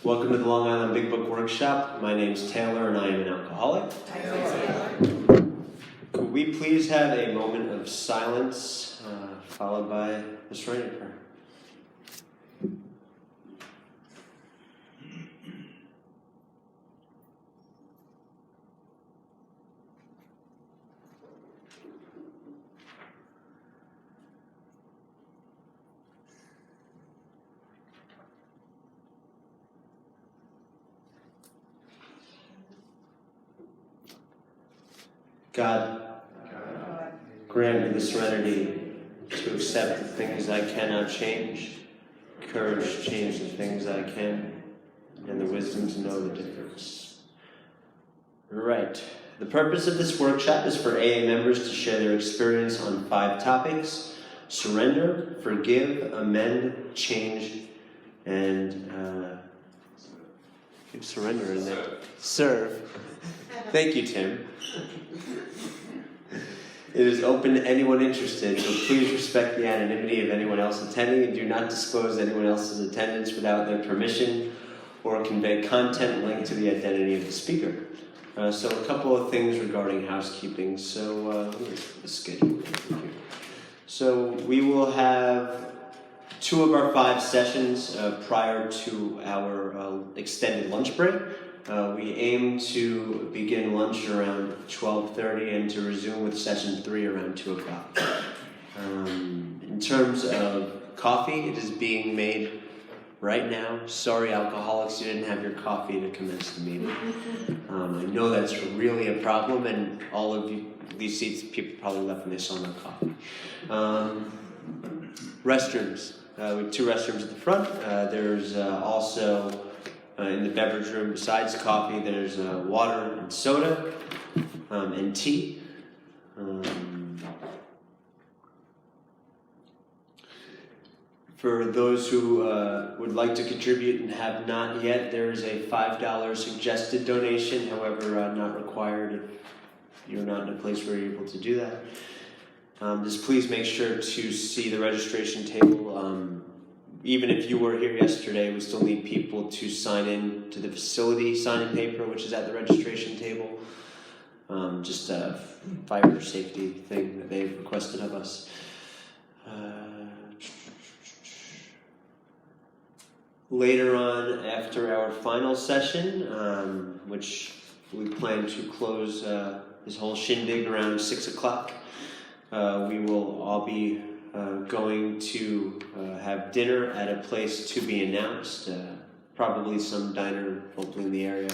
Welcome to the Long Island Big Book Workshop. My name's Taylor and I am an alcoholic. Could we please have a moment of silence followed by a serenity prayer? God, grant me the serenity to accept the things I cannot change, courage to change the things I can, and the wisdom to know the difference. Right. The purpose of this workshop is for AA members to share their experience on 5 topics: surrender, forgive, amend, change, and surrender in there. Serve. Thank you, Tim. It is open to anyone interested, so please respect the anonymity of anyone else attending and do not disclose anyone else's attendance without their permission or convey content linked to the identity of the speaker. So a couple of things regarding housekeeping. So the schedule. So we will have 2 of our 5 sessions prior to our extended lunch break. We aim to begin lunch around 12:30 and to resume with session 3 around 2 o'clock. In terms of coffee, it is being made right now. Sorry, alcoholics, you didn't have your coffee to commence the meeting. I know that's really a problem, and all of you, these seats, people probably left when they saw no coffee. Restrooms. We have 2 restrooms at the front. There's also in the beverage room, besides coffee, there's water and soda and tea. For those who would like to contribute and have not yet, there is a $5 suggested donation, however, not required if you're not in a place where you're able to do that. Just please make sure to see the registration table. Even if you were here yesterday, we still need people to sign in to the facility sign-in paper, which is at the registration table. Just a fire safety thing that they've requested of us. Later on, after our final session, which we plan to close this whole shindig around 6 o'clock, we will all be going to have dinner at a place to be announced, probably some diner hopefully in the area.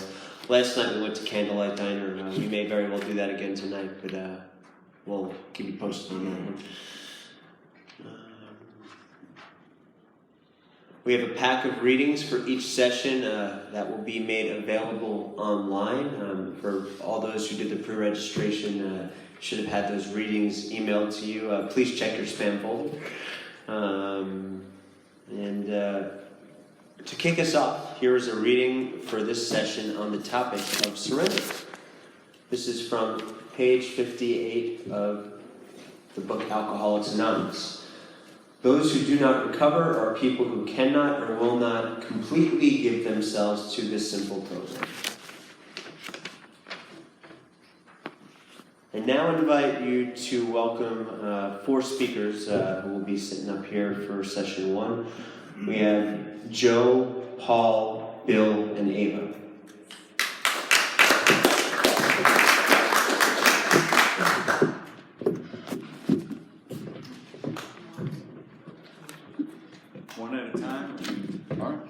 Last night we went to Candlelight Diner. We may very well do that again tonight, but we'll keep you posted on that one. We have a pack of readings for each session that will be made available online. For all those who did the pre-registration, should have had those readings emailed to you. Please check your spam folder. To kick us off, here is a reading for this session on the topic of surrender. This is from page 58 of the book Alcoholics Anonymous. Those who do not recover are people who cannot or will not completely give themselves to this simple program. I now invite you to welcome 4 speakers who will be sitting up here for session 1. We have Joe, Paul, Bill, and Ava. One at a time? All right.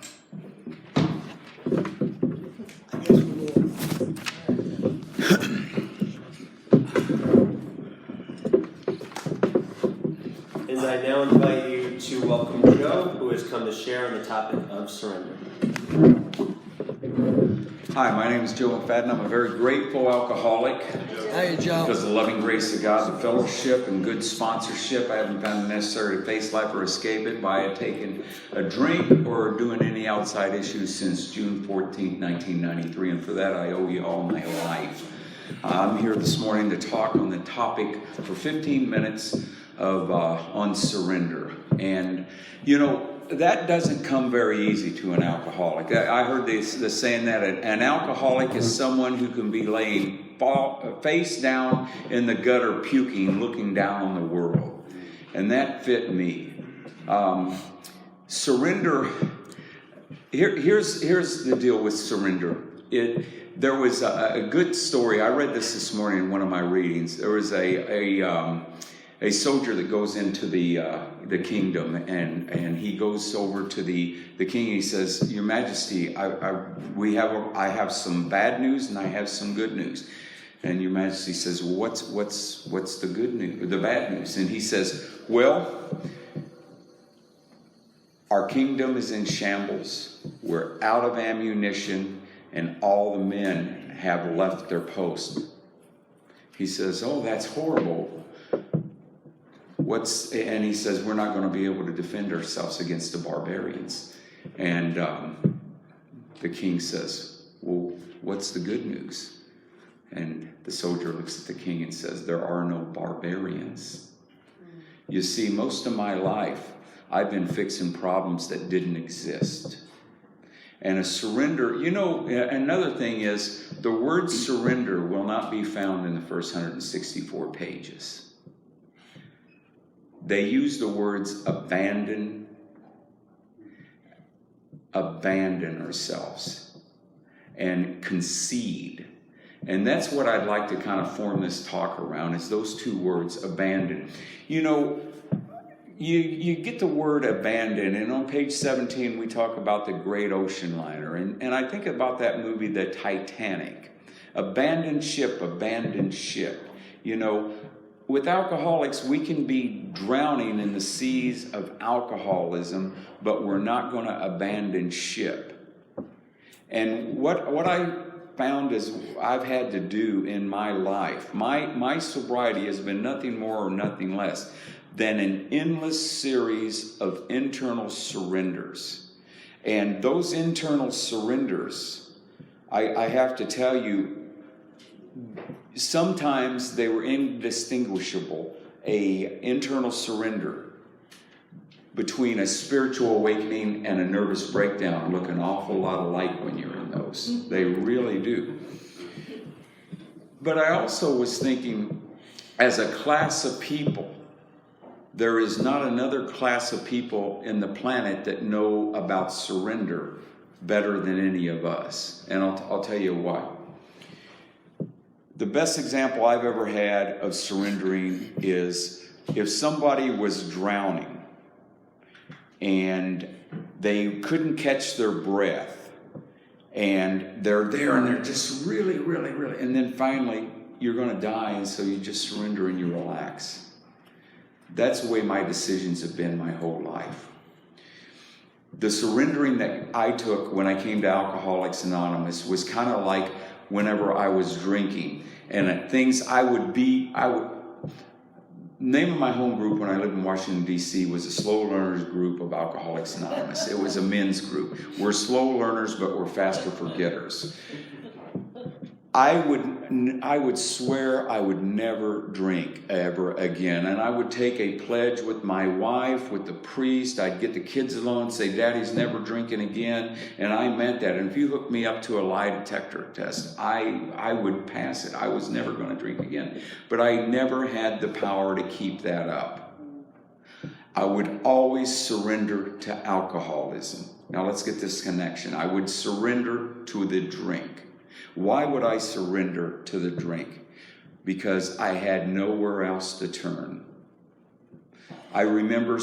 And I now invite you to welcome Joe, who has come to share on the topic of surrender. Hi, my name is Joe McFadden. I'm a very grateful alcoholic. Hey, Joe. Because of the loving grace of God, the fellowship, and good sponsorship, I haven't found it necessary to face life or escape it by taking a drink or doing any outside issues since June 14, 1993. And for that, I owe you all my life. I'm here this morning to talk on the topic for 15 minutes of on surrender. And, you know, that doesn't come very easy to an alcoholic. I heard the saying that an alcoholic is someone who can be laying face down in the gutter puking, looking down on the world. And that fit me. Surrender, here's the deal with surrender. There was a good story. I read this morning in one of my readings. There was a soldier that goes into the kingdom, and he goes over to the king. And he says, "Your Majesty, I have some bad news and I have some good news." And Your Majesty says, "Well, what's the good news, the bad news?" And he says, "Well, our kingdom is in shambles. We're out of ammunition, and all the men have left their post." He says, "Oh, that's horrible. And he says, "We're not going to be able to defend ourselves against the barbarians." And the king says, "Well, what's the good news?" And the soldier looks at the king and says, "There are no barbarians." You see, most of my life, I've been fixing problems that didn't exist. And a surrender, another thing is, the word surrender will not be found in the first 164 pages. They use the words abandon ourselves, and concede. And that's what I'd like to kind of form this talk around, is those two words, abandon. You get the word abandon, and on page 17 we talk about the great ocean liner, and I think about that movie, The Titanic. Abandoned ship, abandoned ship. With alcoholics, we can be drowning in the seas of alcoholism, but we're not going to abandon ship. And what I found is I've had to do in my life, my sobriety has been nothing more or nothing less than an endless series of internal surrenders. And those internal surrenders, I have to tell you, sometimes they were indistinguishable. A internal surrender between a spiritual awakening and a nervous breakdown look an awful lot alike when you're in those. They really do. But I also was thinking, as a class of people, there is not another class of people in the planet that know about surrender better than any of us. And I'll tell you why. The best example I've ever had of surrendering is if somebody was drowning and they couldn't catch their breath, and they're there and they're just really, and then finally you're going to die, and so you just surrender and you relax. That's the way my decisions have been my whole life. The surrendering that I took when I came to Alcoholics Anonymous was kind of like whenever I was drinking, and things name of my home group when I lived in Washington, D.C. was a Slow Learners group of Alcoholics Anonymous. It was a men's group. We're slow learners, but we're faster forgetters. I would swear I would never drink ever again. And I would take a pledge with my wife, with the priest. I'd get the kids alone and say, "Daddy's never drinking again." And I meant that. And if you hooked me up to a lie detector test, I would pass it. I was never going to drink again. But I never had the power to keep that up. I would always surrender to alcoholism. Now let's get this connection. I would surrender to the drink. Why would I surrender to the drink? Because I had nowhere else to turn. I remember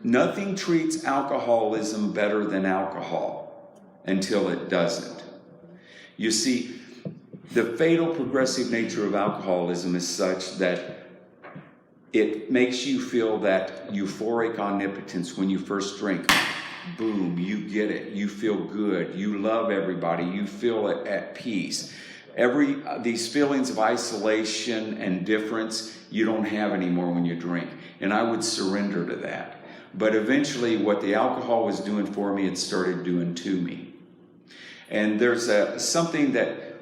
nothing treats alcoholism better than alcohol until it doesn't. You see, the fatal progressive nature of alcoholism is such that it makes you feel that euphoric omnipotence when you first drink. Boom, you get it. You feel good. You love everybody. You feel at peace. These feelings of isolation and difference, you don't have anymore when you drink. And I would surrender to that. But eventually what the alcohol was doing for me, it started doing to me. And there's something that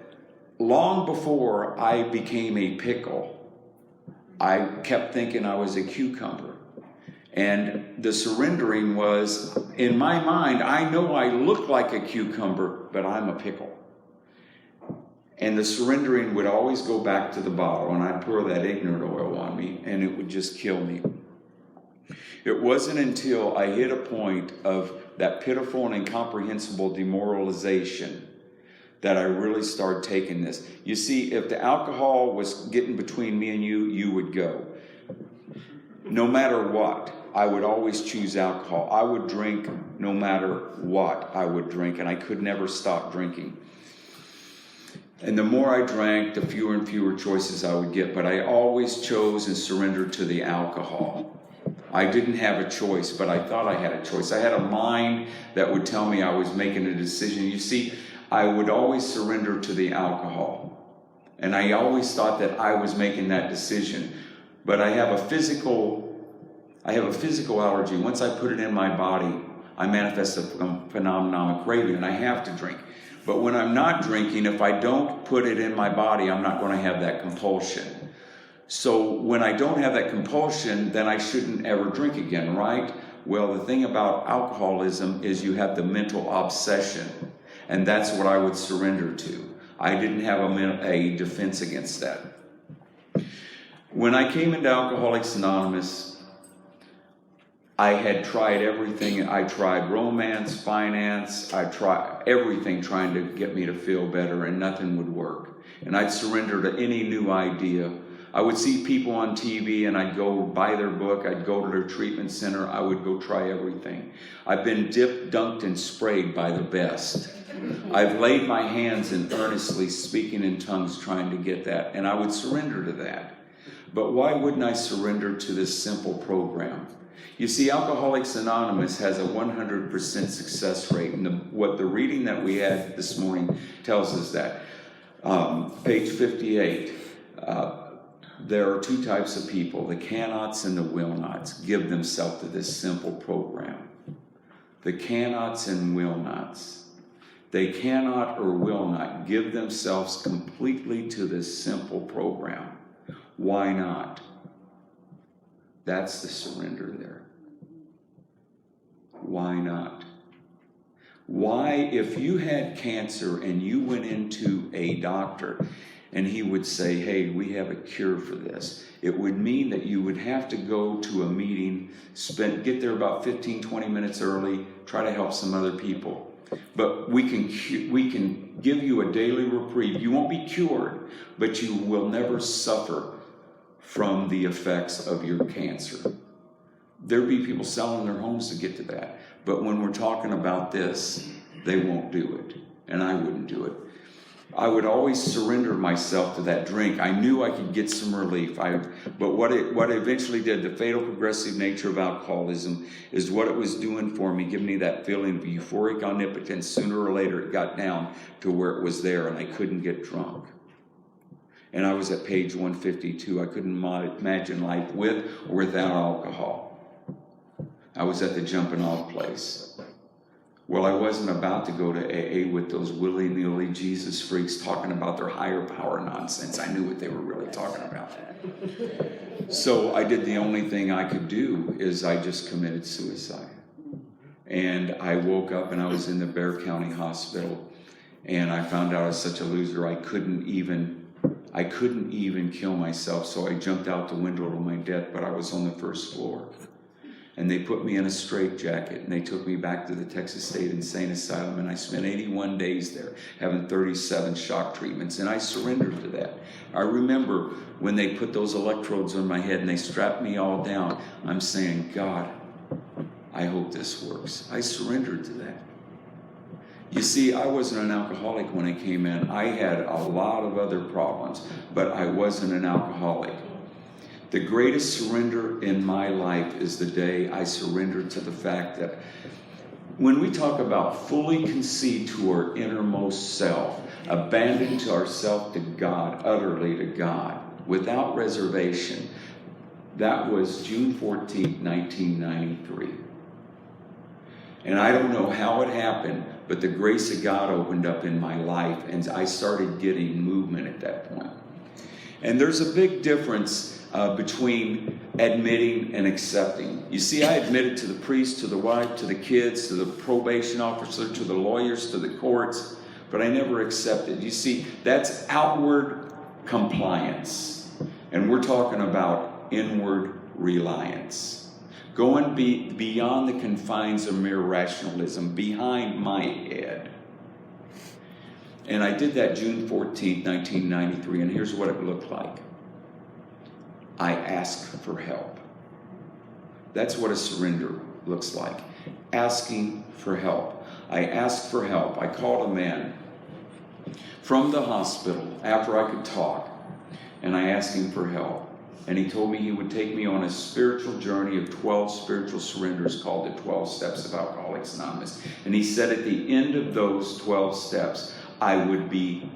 long before I became a pickle, I kept thinking I was a cucumber. And the surrendering was, in my mind, I know I look like a cucumber, but I'm a pickle. And the surrendering would always go back to the bottle, and I'd pour that ignorant oil on me, and it would just kill me. It wasn't until I hit a point of that pitiful and incomprehensible demoralization that I really started taking this. You see, if the alcohol was getting between me and you would go. No matter what, I would always choose alcohol. I would drink no matter what I would drink, and I could never stop drinking. And the more I drank, the fewer and fewer choices I would get, but I always chose and surrendered to the alcohol. I didn't have a choice, but I thought I had a choice. I had a mind that would tell me I was making a decision. You see, I would always surrender to the alcohol. And I always thought that I was making that decision. But I have a physical allergy. Once I put it in my body, I manifest a phenomenon of craving, and I have to drink. But when I'm not drinking, if I don't put it in my body, I'm not going to have that compulsion. So when I don't have that compulsion, then I shouldn't ever drink again, right? Well, the thing about alcoholism is you have the mental obsession, and that's what I would surrender to. I didn't have a defense against that. When I came into Alcoholics Anonymous, I had tried everything. I tried romance, finance, I tried everything trying to get me to feel better, and nothing would work. And I'd surrender to any new idea. I would see people on TV and I'd go buy their book, I'd go to their treatment center, I would go try everything. I've been dipped, dunked, and sprayed by the best. I've laid my hands and earnestly speaking in tongues trying to get that, and I would surrender to that. But why wouldn't I surrender to this simple program? You see, Alcoholics Anonymous has a 100% success rate, and what the reading that we had this morning tells us that. Page 58, there are two types of people, the cannots and the will nots, give themselves to this simple program. The cannots and will nots. They cannot or will not give themselves completely to this simple program. Why not? That's the surrender there. Why not? Why, if you had cancer and you went into a doctor and he would say, hey, we have a cure for this, it would mean that you would have to go to a meeting, get there about 15, 20 minutes early, try to help some other people. But we can give you a daily reprieve. You won't be cured, but you will never suffer from the effects of your cancer. There'd be people selling their homes to get to that. But when we're talking about this, they won't do it. And I wouldn't do it. I would always surrender myself to that drink. I knew I could get some relief. But what it eventually did, the fatal progressive nature of alcoholism, is what it was doing for me, giving me that feeling of euphoric omnipotence. Sooner or later, it got down to where it was there, and I couldn't get drunk. And I was at page 152. I couldn't imagine life with or without alcohol. I was at the jumping off place. Well, I wasn't about to go to AA with those willy-nilly Jesus freaks talking about their higher power nonsense. I knew what they were really talking about. So I did the only thing I could do, is I just committed suicide. And I woke up and I was in the Bexar County Hospital, and I found out I was such a loser I couldn't even kill myself, so I jumped out the window to my death, but I was on the first floor. And they put me in a straitjacket, and they took me back to the Texas State Insane Asylum, and I spent 81 days there, having 37 shock treatments, and I surrendered to that. I remember when they put those electrodes on my head and they strapped me all down, I'm saying, God, I hope this works. I surrendered to that. You see, I wasn't an alcoholic when I came in. I had a lot of other problems, but I wasn't an alcoholic. The greatest surrender in my life is the day I surrendered to the fact that when we talk about fully concede to our innermost self, abandoned to ourself to God, utterly to God, without reservation, that was June 14, 1993. And I don't know how it happened, but the grace of God opened up in my life, and I started getting movement at that point. And there's a big difference. between admitting and accepting. You see, I admitted to the priest, to the wife, to the kids, to the probation officer, to the lawyers, to the courts, but I never accepted. You see, that's outward compliance. And we're talking about inward reliance. Going beyond the confines of mere rationalism, behind my head. And I did that June 14th, 1993, and here's what it looked like. I asked for help. That's what a surrender looks like. Asking for help. I asked for help. I called a man from the hospital after I could talk, and I asked him for help. And he told me he would take me on a spiritual journey of 12 spiritual surrenders called the 12 Steps of Alcoholics Anonymous. And he said at the end of those 12 steps, I would be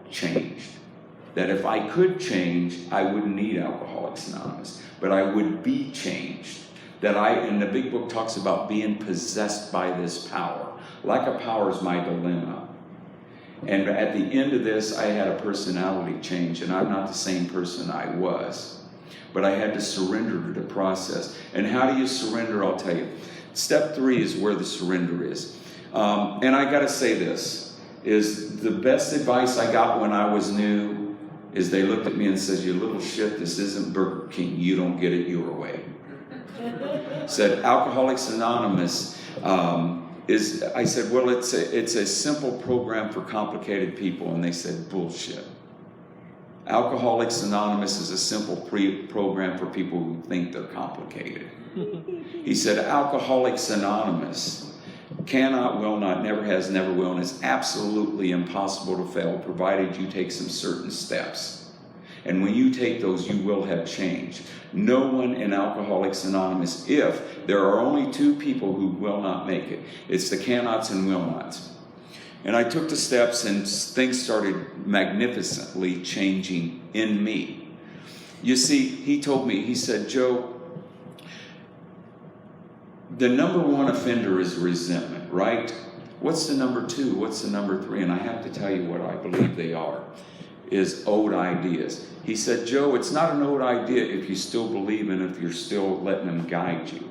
changed. That if I could change, I wouldn't need Alcoholics Anonymous, but I would be changed. And the big book talks about being possessed by this power. Lack of power is my dilemma. And at the end of this, I had a personality change, and I'm not the same person I was. But I had to surrender to the process. And how do you surrender? I'll tell you. Step 3 is where the surrender is. And I got to say this, is the best advice I got when I was new is they looked at me and said, you little shit, this isn't Burger King. You don't get it your way. Said Alcoholics Anonymous I said, well, it's a simple program for complicated people. And they said, bullshit. Alcoholics Anonymous is a simple program for people who think they're complicated. He said, Alcoholics Anonymous cannot, will not, never has, never will, and is absolutely impossible to fail, provided you take some certain steps. And when you take those, you will have change. No one in Alcoholics Anonymous, if there are only 2 people who will not make it, it's the cannots and will nots. And I took the steps, and things started magnificently changing in me. You see, he told me, he said, Joe, the number 1 offender is resentment, right? What's the number 2? What's the number 3? And I have to tell you what I believe they are, is old ideas. He said, Joe, it's not an old idea if you still believe in it, if you're still letting them guide you.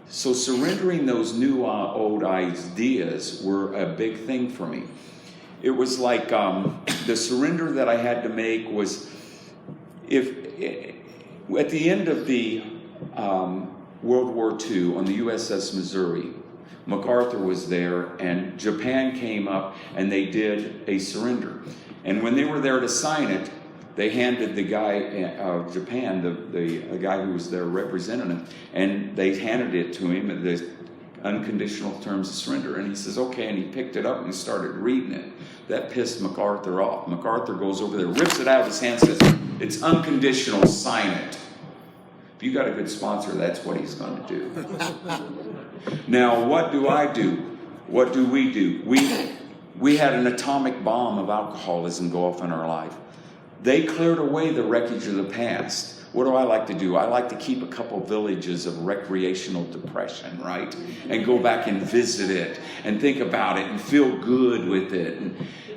So surrendering those new old ideas were a big thing for me. It was like the surrender that I had to make was, at the end of the World War II on the USS Missouri, MacArthur was there, and Japan came up and they did a surrender. And when they were there to sign it, they handed the guy of Japan, the guy who was their representative, and they handed it to him, the unconditional terms of surrender. And he says, okay, and he picked it up and he started reading it. That pissed MacArthur off. MacArthur goes over there, rips it out of his hand, says, it's unconditional, sign it. If you got a good sponsor, that's what he's going to do. Now, what do I do? What do? We had an atomic bomb of alcoholism go off in our life. They cleared away the wreckage of the past. What do I like to do? I like to keep a couple villages of recreational depression, right? And go back and visit it and think about it and feel good with it.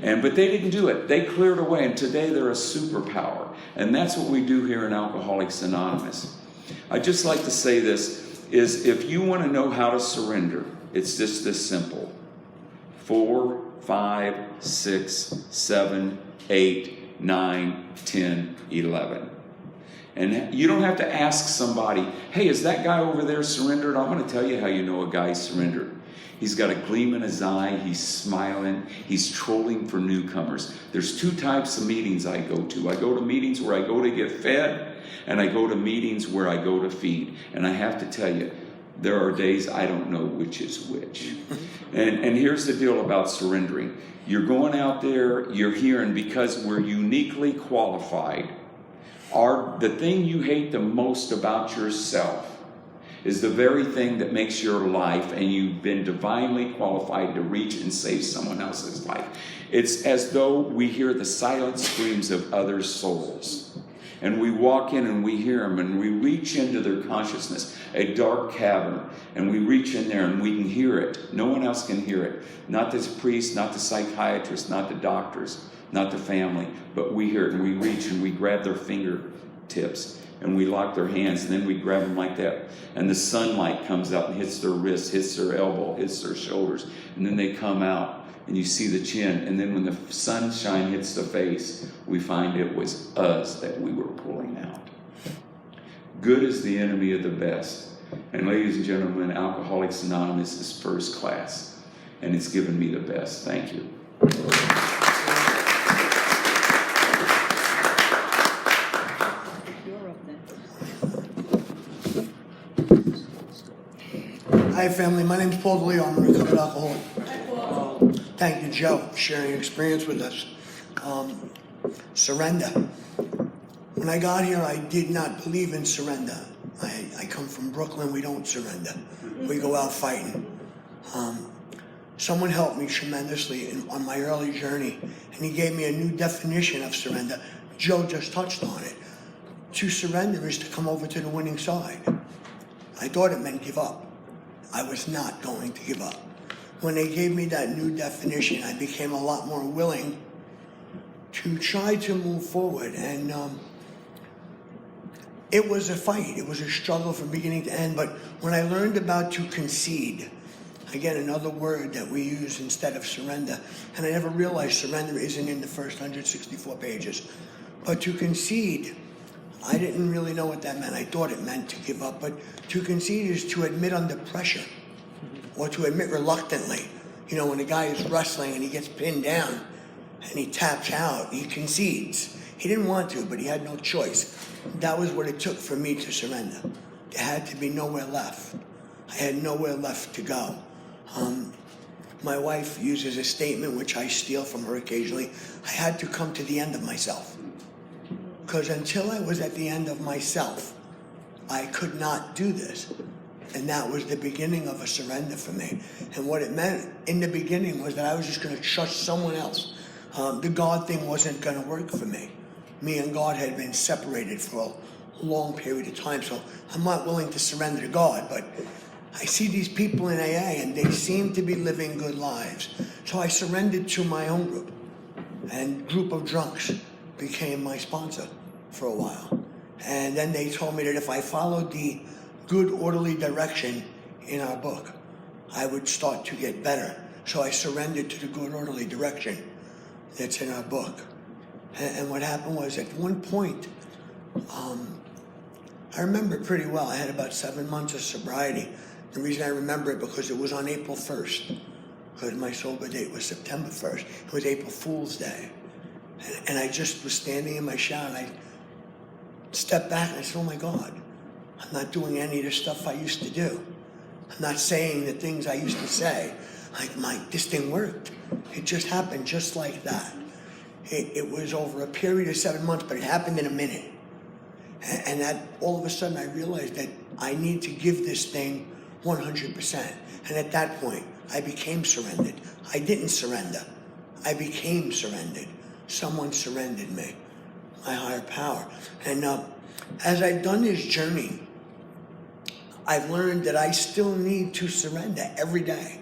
But they didn't do it. They cleared away, and today they're a superpower. And that's what we do here in Alcoholics Anonymous. I'd just like to say this, is if you want to know how to surrender, it's just this simple. 4, 5, 6, 7, 8, 9, 10, 11. And you don't have to ask somebody, hey, is that guy over there surrendered? I'm going to tell you how you know a guy's surrendered. He's got a gleam in his eye, he's smiling, he's trolling for newcomers. There's 2 types of meetings I go to. I go to meetings where I go to get fed, and I go to meetings where I go to feed. And I have to tell you, there are days I don't know which is which. And here's the deal about surrendering. You're going out there, you're here, and because we're uniquely qualified, the thing you hate the most about yourself is the very thing that makes your life, and you've been divinely qualified to reach and save someone else's life. It's as though we hear the silent screams of other souls. And we walk in and we hear them, and we reach into their consciousness, a dark cavern, and we reach in there and we can hear it. No one else can hear it. Not the priest, not the psychiatrist, not the doctors, not the family, but we hear it, and we reach and we grab their finger tips, and we lock their hands, and then we grab them like that, and the sunlight comes up and hits their wrist, hits their elbow, hits their shoulders, and then they come out, and you see the chin, and then when the sunshine hits the face, we find it was us that we were pulling out. Good is the enemy of the best. And ladies and gentlemen, Alcoholics Anonymous is first class, and it's given me the best. Thank you. Hi family, my name is Paul D. I'm a recovered alcoholic. Thank you, Joe, for sharing your experience with us. Surrender. When I got here, I did not believe in surrender. I come from Brooklyn, we don't surrender. We go out fighting. Someone helped me tremendously on my early journey, and he gave me a new definition of surrender. Joe just touched on it. To surrender is to come over to the winning side. I thought it meant give up. I was not going to give up. When they gave me that new definition, I became a lot more willing to try to move forward. And it was a fight. It was a struggle from beginning to end. But when I learned about to concede, again, another word that we use instead of surrender, and I never realized surrender isn't in the first 164 pages. But to concede, I didn't really know what that meant. I thought it meant to give up, but to concede is to admit under pressure, or to admit reluctantly. You know, when a guy is wrestling and he gets pinned down and he taps out, he concedes. He didn't want to, but he had no choice. That was what it took for me to surrender. There had to be nowhere left. I had nowhere left to go. My wife uses a statement which I steal from her occasionally. I had to come to the end of myself. Because until I was at the end of myself, I could not do this. And that was the beginning of a surrender for me. And what it meant in the beginning was that I was just going to trust someone else. The God thing wasn't going to work for me. Me and God had been separated for a long period of time, so I'm not willing to surrender to God. But I see these people in AA, and they seem to be living good lives. So I surrendered to my own group. And Group of Drunks became my sponsor for a while. And then they told me that if I followed the good orderly direction in our book, I would start to get better. So I surrendered to the good orderly direction that's in our book. And what happened was, at one point, I remember it pretty well. I had about 7 months of sobriety. The reason I remember it because it was on April 1st, because my sober date was September 1st. It was April Fool's Day. And I just was standing in my shower, and I stepped back and I said, oh my God, I'm not doing any of the stuff I used to do. I'm not saying the things I used to say. Like, this thing worked. It just happened just like that. It was over a period of 7 months, but it happened in a minute. And that all of a sudden I realized that I need to give this thing 100%. And at that point, I became surrendered. I didn't surrender. I became surrendered. Someone surrendered me, my higher power. And as I've done this journey, I've learned that I still need to surrender every day.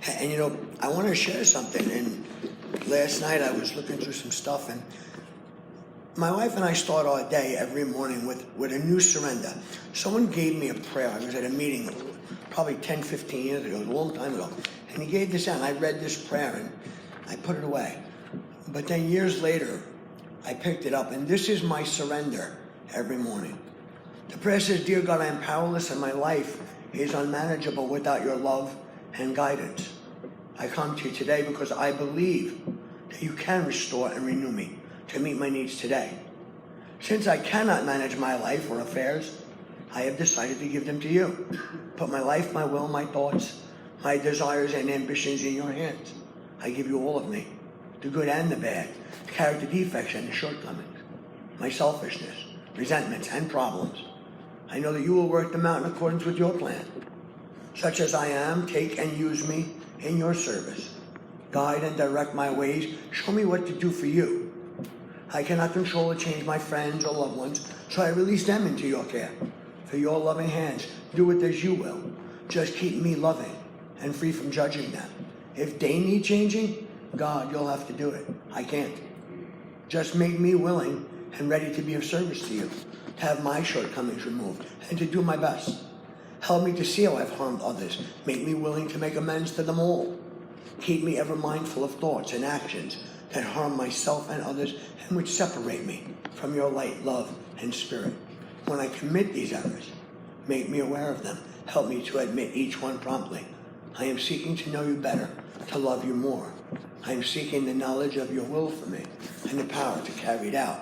And you know, I want to share something. And last night I was looking through some stuff, and my wife and I start our day every morning with a new surrender. Someone gave me a prayer. I was at a meeting probably 10, 15 years ago, a long time ago. And he gave this out, and I read this prayer, and I put it away. But then years later, I picked it up, and this is my surrender every morning. The prayer says, Dear God, I am powerless, and my life is unmanageable without your love and guidance. I come to you today because I believe that you can restore and renew me to meet my needs today. Since I cannot manage my life or affairs, I have decided to give them to you. Put my life, my will, my thoughts, my desires and ambitions in your hands. I give you all of me, the good and the bad, the character defects and the shortcomings, my selfishness, resentments and problems. I know that you will work them out in accordance with your plan. Such as I am, take and use me in your service. Guide and direct my ways. Show me what to do for you. I cannot control or change my friends or loved ones, so I release them into your care. For your loving hands, do it as you will. Just keep me loving and free from judging them. If they need changing, God, you'll have to do it. I can't. Just make me willing and ready to be of service to you. to have my shortcomings removed, and to do my best. Help me to see how I've harmed others. Make me willing to make amends to them all. Keep me ever mindful of thoughts and actions that harm myself and others and which separate me from your light, love, and spirit. When I commit these errors, make me aware of them. Help me to admit each one promptly. I am seeking to know you better, to love you more. I am seeking the knowledge of your will for me and the power to carry it out.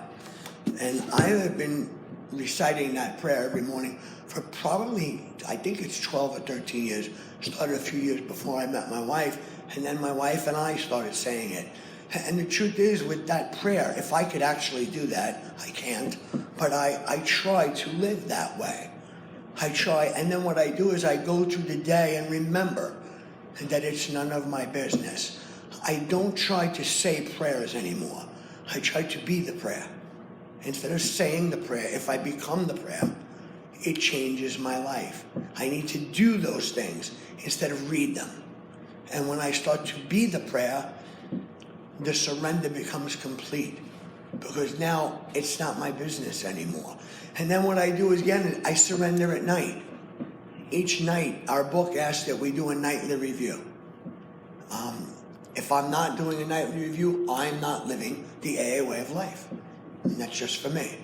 And I have been reciting that prayer every morning for probably, I think it's 12 or 13 years. Started a few years before I met my wife, and then my wife and I started saying it. And the truth is, with that prayer, if I could actually do that, I can't, but I try to live that way. I try, and then what I do is I go through the day and remember that it's none of my business. I don't try to say prayers anymore. I try to be the prayer. Instead of saying the prayer, if I become the prayer, it changes my life. I need to do those things instead of read them. And when I start to be the prayer, the surrender becomes complete, because now it's not my business anymore. And then what I do is, again, I surrender at night. Each night, our book asks that we do a nightly review. If I'm not doing a nightly review, I'm not living the AA way of life. And that's just for me.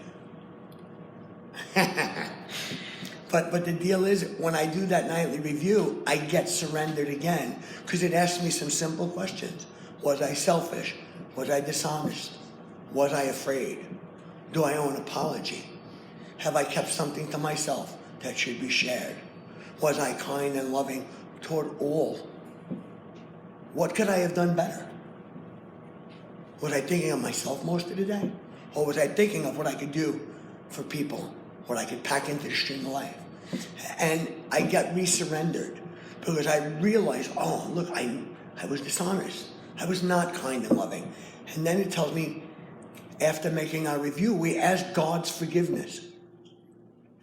But the deal is, when I do that nightly review, I get surrendered again, because it asks me some simple questions. Was I selfish? Was I dishonest? Was I afraid? Do I owe an apology? Have I kept something to myself that should be shared? Was I kind and loving toward all? What could I have done better? Was I thinking of myself most of the day? Or was I thinking of what I could do for people, what I could pack into the stream of life? And I get re-surrendered, because I realized, oh, look, I was dishonest. I was not kind and loving. And then it tells me, after making our review, we ask God's forgiveness.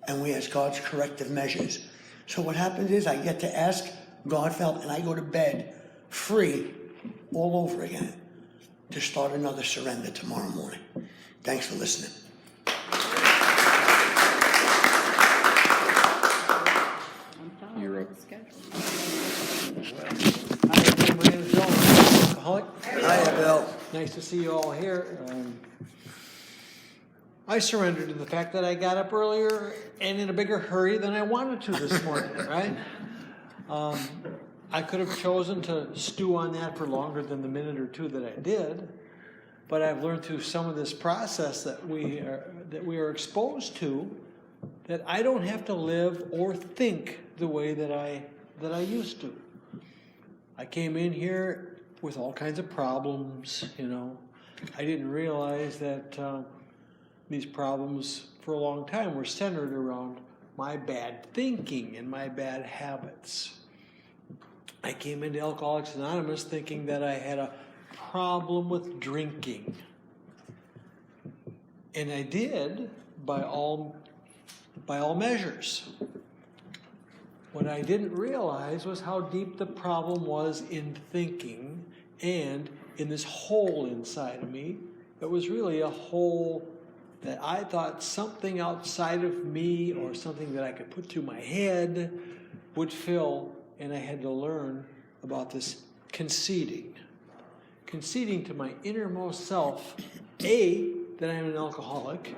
And we ask God's corrective measures. So what happens is, I get to ask God for help, and I go to bed free all over again to start another surrender tomorrow morning. Thanks for listening. You're up. Hi, my name is Bill. I'm an alcoholic. Hi, Ava L. Nice to see you all here. I surrendered to the fact that I got up earlier and in a bigger hurry than I wanted to this morning, right? I could have chosen to stew on that for longer than the minute or two that I did, but I've learned through some of this process that we are exposed to, that I don't have to live or think the way that I used to. I came in here with all kinds of problems, I didn't realize that these problems for a long time were centered around my bad thinking and my bad habits. I came into Alcoholics Anonymous thinking that I had a problem with drinking. And I did, by all measures. What I didn't realize was how deep the problem was in thinking, and in this hole inside of me that was really a hole that I thought something outside of me or something that I could put through my head would fill. And I had to learn about this conceding to my innermost self, A, that I'm an alcoholic,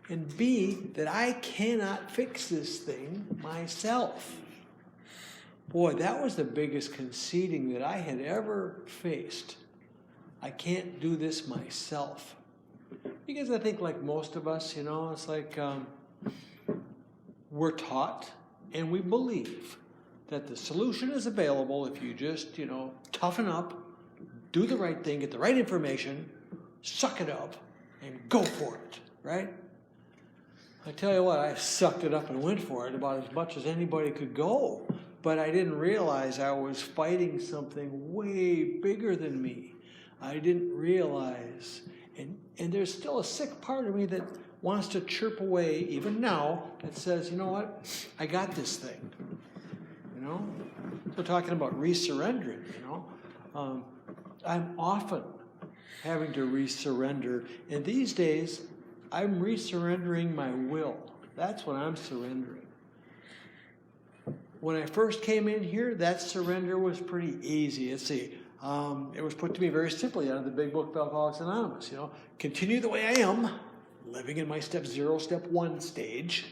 and B, that I cannot fix this thing myself. Boy, that was the biggest conceding that I had ever faced. I can't do this myself. Because I think, like most of us, it's like we're taught and we believe that the solution is available if you just, toughen up, do the right thing, get the right information, suck it up, and go for it, right? I tell you what, I sucked it up and went for it about as much as anybody could go. But I didn't realize I was fighting something way bigger than me. I didn't realize. And there's still a sick part of me that wants to chirp away, even now, that says, you know what, I got this thing. We're talking about resurrendering, I'm often having to resurrender. And these days, I'm resurrendering my will. That's what I'm surrendering. When I first came in here, that surrender was pretty easy. Let's see. It was put to me very simply out of the big book of Alcoholics Anonymous. You know, continue the way I am, living in my step 0, step 1 stage,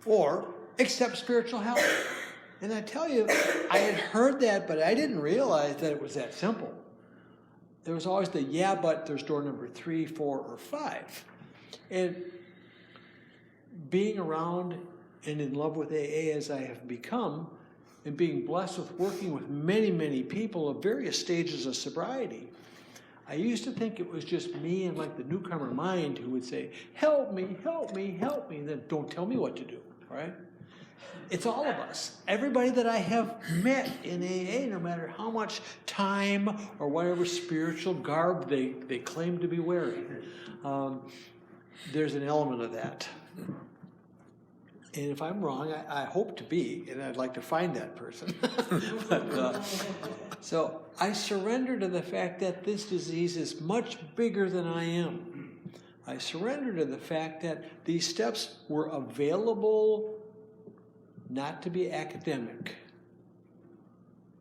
or accept spiritual help. And I tell you, I had heard that, but I didn't realize that it was that simple. There was always the yeah, but there's door number 3, 4, or 5. And being around and in love with AA as I have become, and being blessed with working with many, many people of various stages of sobriety, I used to think it was just me and like the newcomer mind who would say, help me, help me, help me, and then don't tell me what to do, right? It's all of us. Everybody that I have met in AA, no matter how much time or whatever spiritual garb they claim to be wearing, there's an element of that. And if I'm wrong, I hope to be, and I'd like to find that person. So I surrender to the fact that this disease is much bigger than I am. I surrender to the fact that these steps were available not to be academic.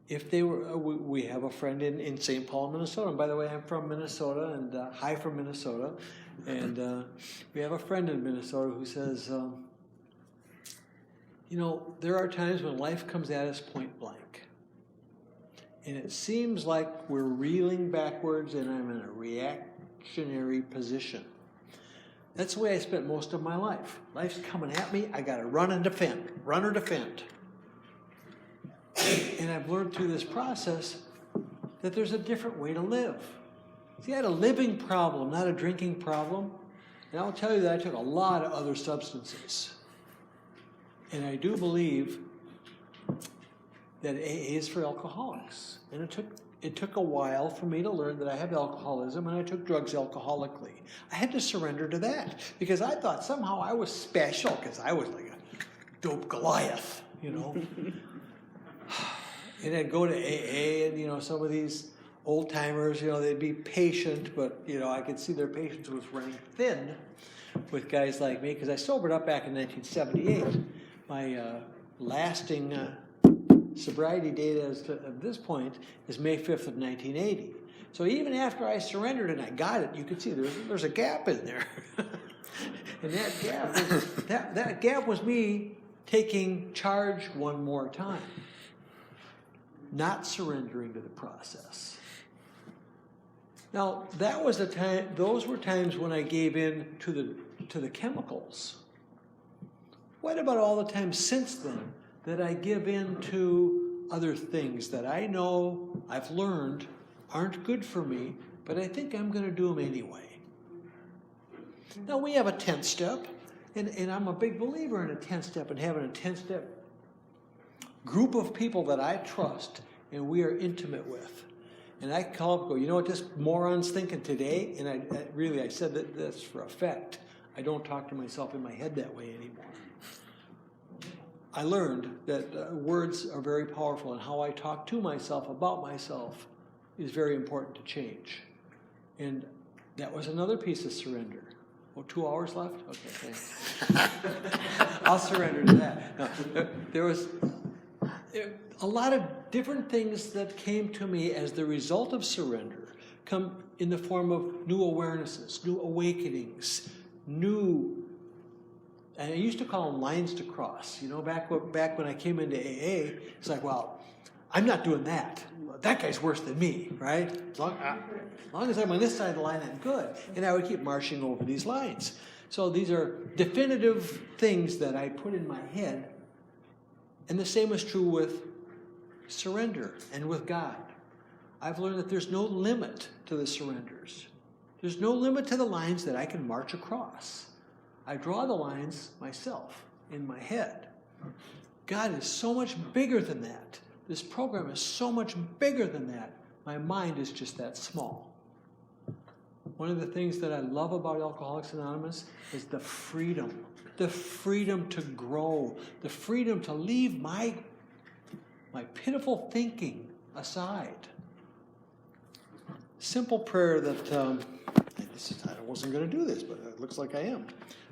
If they were, we have a friend in St. Paul, Minnesota. And by the way, I'm from Minnesota, and hi from Minnesota. And we have a friend in Minnesota who says, you know, there are times when life comes at us point blank. And it seems like we're reeling backwards and I'm in a reactionary position. That's the way I spent most of my life. Life's coming at me, I gotta run and defend, run or defend. And I've learned through this process that there's a different way to live. See, I had a living problem, not a drinking problem. And I'll tell you that I took a lot of other substances. And I do believe that AA is for alcoholics. And it took a while for me to learn that I have alcoholism, and I took drugs alcoholically. I had to surrender to that because I thought somehow I was special because I was like a dope Goliath, you know. And I'd go to AA, and, you know, some of these old timers, you know, they'd be patient, but, you know, I could see their patience was running thin with guys like me because I sobered up back in 1978. My lasting sobriety date at this point is May 5th of 1980. So even after I surrendered and I got it, you could see there's a gap in there. And that gap was me taking charge one more time, not surrendering to the process. Now, that was the time, those were times when I gave in to the chemicals. What about all the time since then that I give in to other things that I know I've learned aren't good for me, but I think I'm going to do them anyway? Now, we have a 10th step, and I'm a big believer in a 10th step and having a 10th step group of people that I trust and we are intimate with. And I call up and go, you know what this moron's thinking today? And I said that that's for effect. I don't talk to myself in my head that way anymore. I learned that words are very powerful, and how I talk to myself about myself is very important to change. And that was another piece of surrender. Oh, 2 hours left? Okay, thanks. I'll surrender to that. No, there was a lot of different things that came to me as the result of surrender come in the form of new awarenesses, new awakenings, and I used to call them lines to cross. You know, back when I came into AA, it's like, well, I'm not doing that. That guy's worse than me, right? As long as I'm on this side of the line, I'm good. And I would keep marching over these lines. So these are definitive things that I put in my head. And the same is true with surrender and with God. I've learned that there's no limit to the surrenders. There's no limit to the lines that I can march across. I draw the lines myself in my head. God is so much bigger than that. This program is so much bigger than that. My mind is just that small. One of the things that I love about Alcoholics Anonymous is the freedom to grow, the freedom to leave my pitiful thinking aside. Simple prayer that I I wasn't going to do this, but it looks like I am.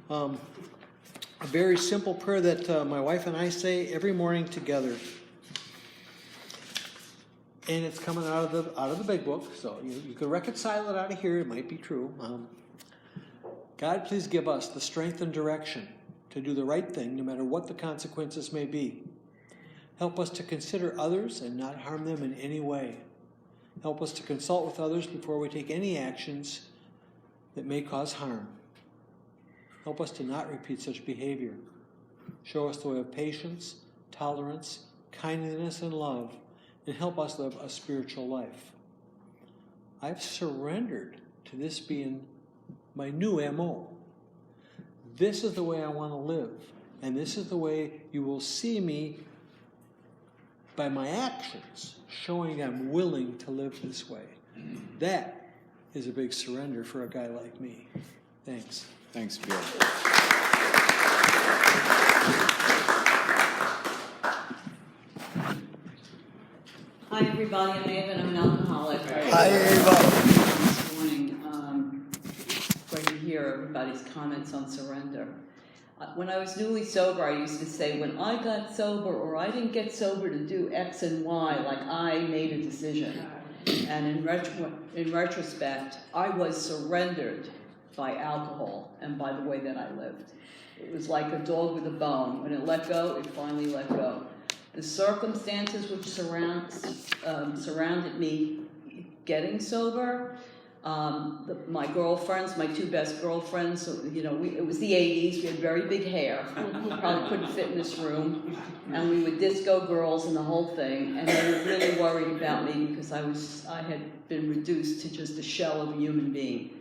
A very simple prayer that my wife and I say every morning together. And it's coming out of the big book, so you can reconcile it out of here. It might be true. God, please give us the strength and direction to do the right thing, no matter what the consequences may be. Help us to consider others and not harm them in any way. Help us to consult with others before we take any actions that may cause harm. Help us to not repeat such behavior. Show us the way of patience, tolerance, kindness, and love, and help us live a spiritual life. I've surrendered to this being my new MO. This is the way I want to live, and this is the way you will see me by my actions, showing I'm willing to live this way. That is a big surrender for a guy like me. Thanks. Thanks, Bill. Hi, everybody. I'm Ava, and I'm an alcoholic. Hi, Ava. This morning, great to hear everybody's comments on surrender. When I was newly sober, I used to say, when I got sober, or I didn't get sober to do X and Y, like I made a decision. And in retrospect, I was surrendered by alcohol and by the way that I lived. It was like a dog with a bone. When it let go, it finally let go. The circumstances which surrounded me getting sober, my girlfriends, my two best girlfriends, it was the 80s, we had very big hair, we probably couldn't fit in this room, and we were disco girls and the whole thing, and they were really worried about me because I had been reduced to just a shell of a human being.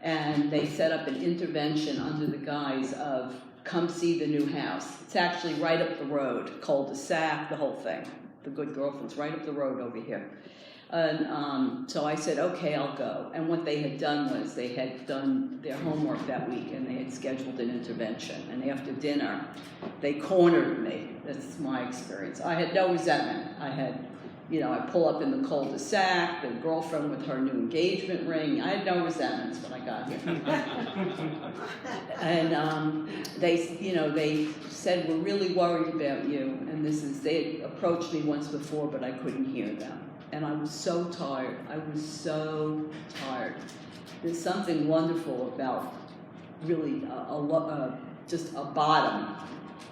And they set up an intervention under the guise of, come see the new house. It's actually right up the road, cul-de-sac, the whole thing. The good girlfriend's right up the road over here. And so I said, okay, I'll go. And what they had done was they had done their homework that week and they had scheduled an intervention. And after dinner, they cornered me. That's my experience. I had no resentment. I pull up in the cul-de-sac, the girlfriend with her new engagement ring. I had no resentments when I got here. And they said, we're really worried about you. And they had approached me once before, but I couldn't hear them. And I was so tired. There's something wonderful about really just a bottom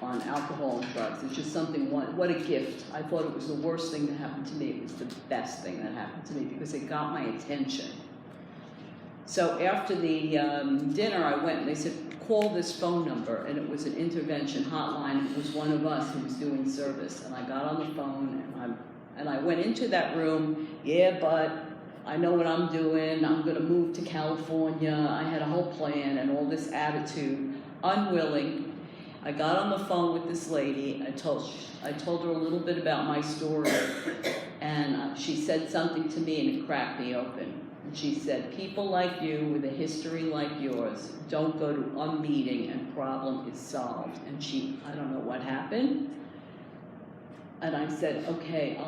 on alcohol and drugs. It's just something, what a gift. I thought it was the worst thing that happened to me. It was the best thing that happened to me because it got my attention. So after the dinner, I went and they said, call this phone number. And it was an intervention hotline. It was one of us who was doing service. And I got on the phone and I went into that room. Yeah, but I know what I'm doing. I'm going to move to California. I had a whole plan and all this attitude, unwilling. I got on the phone with this lady. I told her a little bit about my story, and she said something to me, and it cracked me open. And she said, people like you with a history like yours don't go to a meeting and problem is solved. And I don't know what happened. And I said, okay,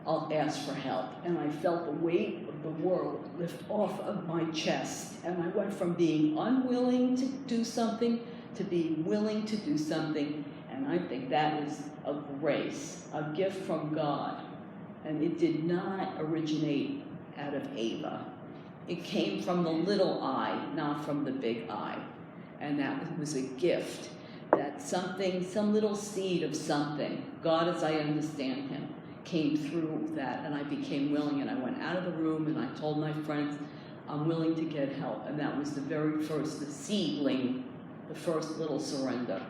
I'll ask for help. And I felt the weight of the world lift off of my chest. And I went from being unwilling to do something to being willing to do something. And I think that is a grace, a gift from God. And it did not originate out of Ava. It came from the little I, not from the big I. And that was a gift. That something, some little seed of something, God as I understand him, came through that, and I became willing, and I went out of the room, and I told my friends, I'm willing to get help. And that was the very first, the seedling, the first little surrender.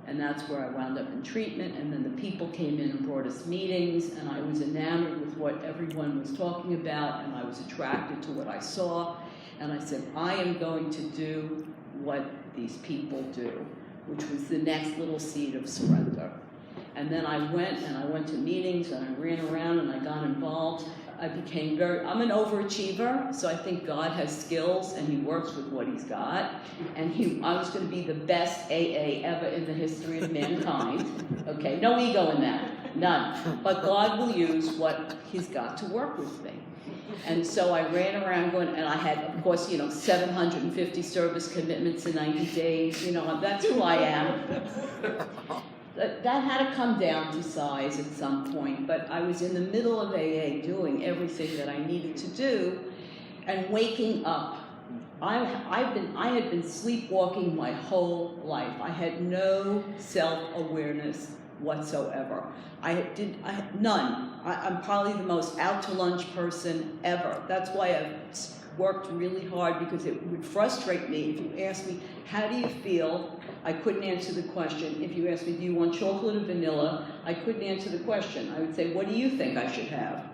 And that's where I wound up in treatment, and then the people came in and brought us meetings, and I was enamored with what everyone was talking about, and I was attracted to what I saw, and I said, I am going to do what these people do, which was the next little seed of surrender. And then I went to meetings, and I ran around, and I got involved. I became I'm an overachiever, so I think God has skills, and he works with what he's got. And I was going to be the best AA ever in the history of mankind. Okay, no ego in that. none. But God will use what He's got to work with me. And so I ran around going, and I had, of course, 750 service commitments in 90 days. That's who I am. That had to come down to size at some point, but I was in the middle of AA doing everything that I needed to do and waking up. I had been sleepwalking my whole life. I had no self-awareness whatsoever. None. I'm probably the most out to lunch person ever. That's why I've worked really hard, because it would frustrate me if you asked me, how do you feel? I couldn't answer the question. If you asked me, do you want chocolate or vanilla? I couldn't answer the question. I would say, what do you think I should have?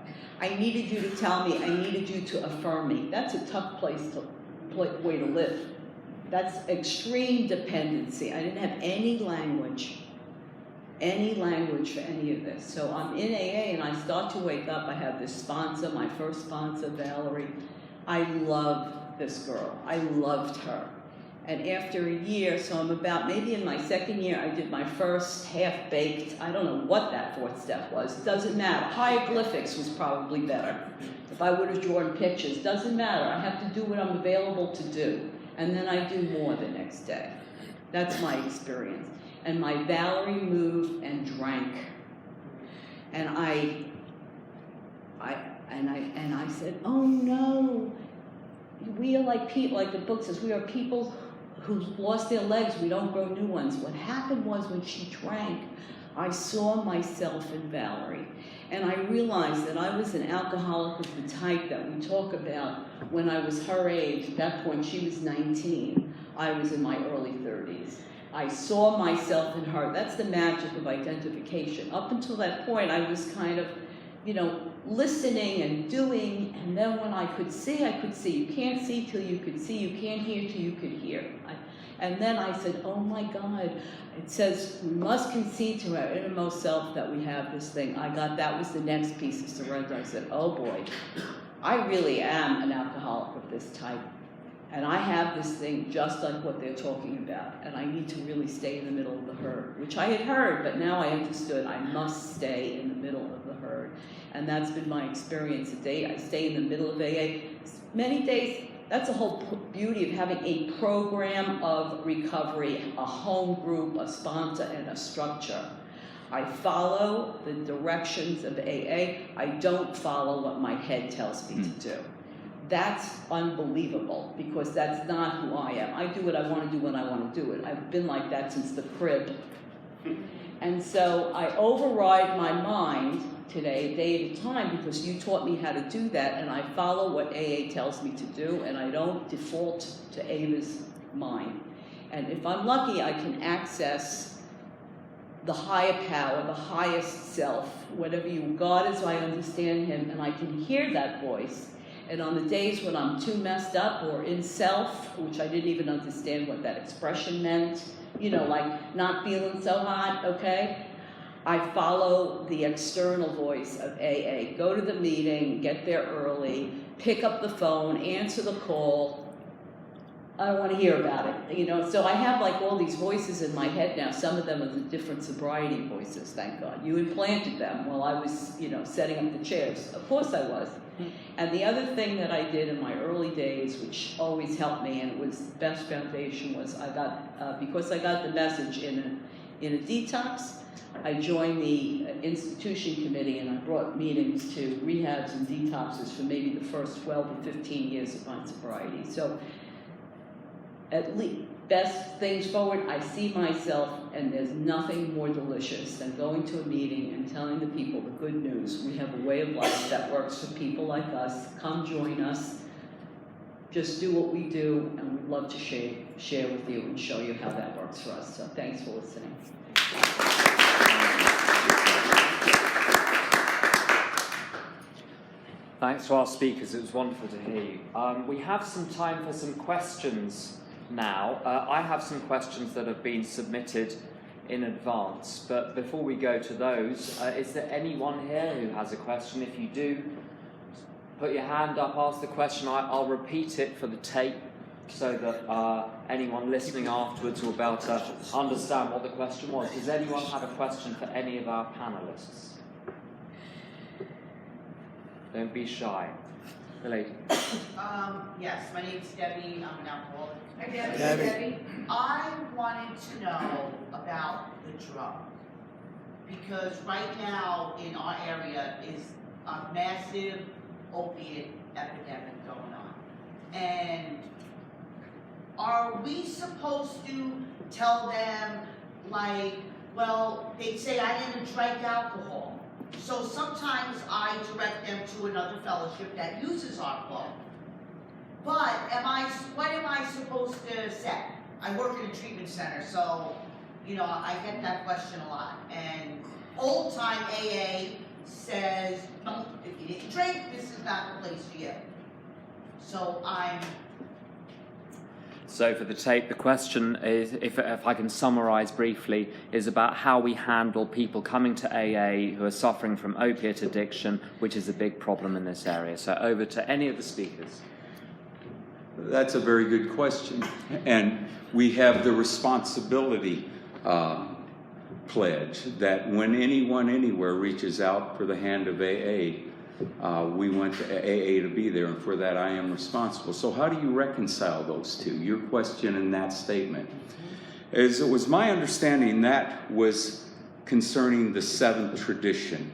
I needed you to tell me. I needed you to affirm me. That's a tough way to live. That's extreme dependency. I didn't have any language for any of this. So I'm in AA and I start to wake up. I have this sponsor, my first sponsor, Valerie. I love this girl. I loved her. And after a year, so I'm about, maybe in my second year, I did my first half-baked, I don't know what that fourth step was. Doesn't matter. Hieroglyphics was probably better. If I would have drawn pictures, doesn't matter. I have to do what I'm available to do. And then I do more the next day. That's my experience. And my Valerie moved and drank. And I said, oh no, we are like people, like the book says, we are people who lost their legs, we don't grow new ones. What happened was when she drank, I saw myself in Valerie. And I realized that I was an alcoholic of the type that we talk about when I was her age. At that point, she was 19. I was in my early 30s. I saw myself in her. That's the magic of identification. Up until that point, I was kind of, listening and doing, and then when I could see, I could see. You can't see till you could see. You can't hear till you could hear. And then I said, oh my God. It says we must concede to our innermost self that we have this thing. That was the next piece of surrender. I said, oh boy, I really am an alcoholic of this type. And I have this thing just like what they're talking about. And I need to really stay in the middle of the herd, which I had heard, but now I understood I must stay in the middle of the herd. And that's been my experience today. I stay in the middle of AA. Many days, that's the whole beauty of having a program of recovery, a home group, a sponsor, and a structure. I follow the directions of AA. I don't follow what my head tells me to do. That's unbelievable, because that's not who I am. I do what I want to do when I want to do it. I've been like that since the crib. And so I override my mind today, a day at a time, because you taught me how to do that, and I follow what AA tells me to do, and I don't default to Ava's mind. And if I'm lucky, I can access the higher power, the highest self, whatever God is, I understand Him, and I can hear that voice. And on the days when I'm too messed up or in self, which I didn't even understand what that expression meant, like not feeling so hot, okay? I follow the external voice of AA. Go to the meeting, get there early, pick up the phone, answer the call. I don't want to hear about it, So I have like all these voices in my head now. Some of them are the different sobriety voices, thank God. You implanted them while I was, setting up the chairs. Of course I was. And the other thing that I did in my early days, which always helped me, and it was the best foundation, was because I got the message in a detox, I joined the institution committee, and I brought meetings to rehabs and detoxes for maybe the first 12 or 15 years of my sobriety. So at least best things forward, I see myself, and there's nothing more delicious than going to a meeting and telling the people the good news. We have a way of life that works for people like us. Come join us. Just do what we do, and we'd love to share with you and show you how that works for us. So thanks for listening. Thanks to our speakers. It was wonderful to hear you. We have some time for some questions now. I have some questions that have been submitted in advance, but before we go to those, is there anyone here who has a question? If you do, put your hand up, ask the question. I'll repeat it for the tape so that anyone listening afterwards will be able to understand what the question was. Does anyone have a question for any of our panelists? Don't be shy. The lady. Yes, my name's Debbie. I'm an alcoholic. Hi, Debbie. I wanted to know about the drug. Because right now in our area is a massive opiate epidemic going on. And are we supposed to tell them, like, well, they say I never drank alcohol. So sometimes I direct them to another fellowship that uses alcohol. But what am I supposed to say? I work in a treatment center, so, you know, I get that question a lot. And old time AA says, no, if you didn't drink, this is not the place for you. So So for the tape, the question is, if I can summarize briefly, is about how we handle people coming to AA who are suffering from opiate addiction, which is a big problem in this area. So over to any of the speakers. That's a very good question. And we have the responsibility pledge that when anyone anywhere reaches out for the hand of AA, we want AA to be there, and for that I am responsible. So how do you reconcile those two, your question and that statement? As it was my understanding, that was concerning the seventh tradition.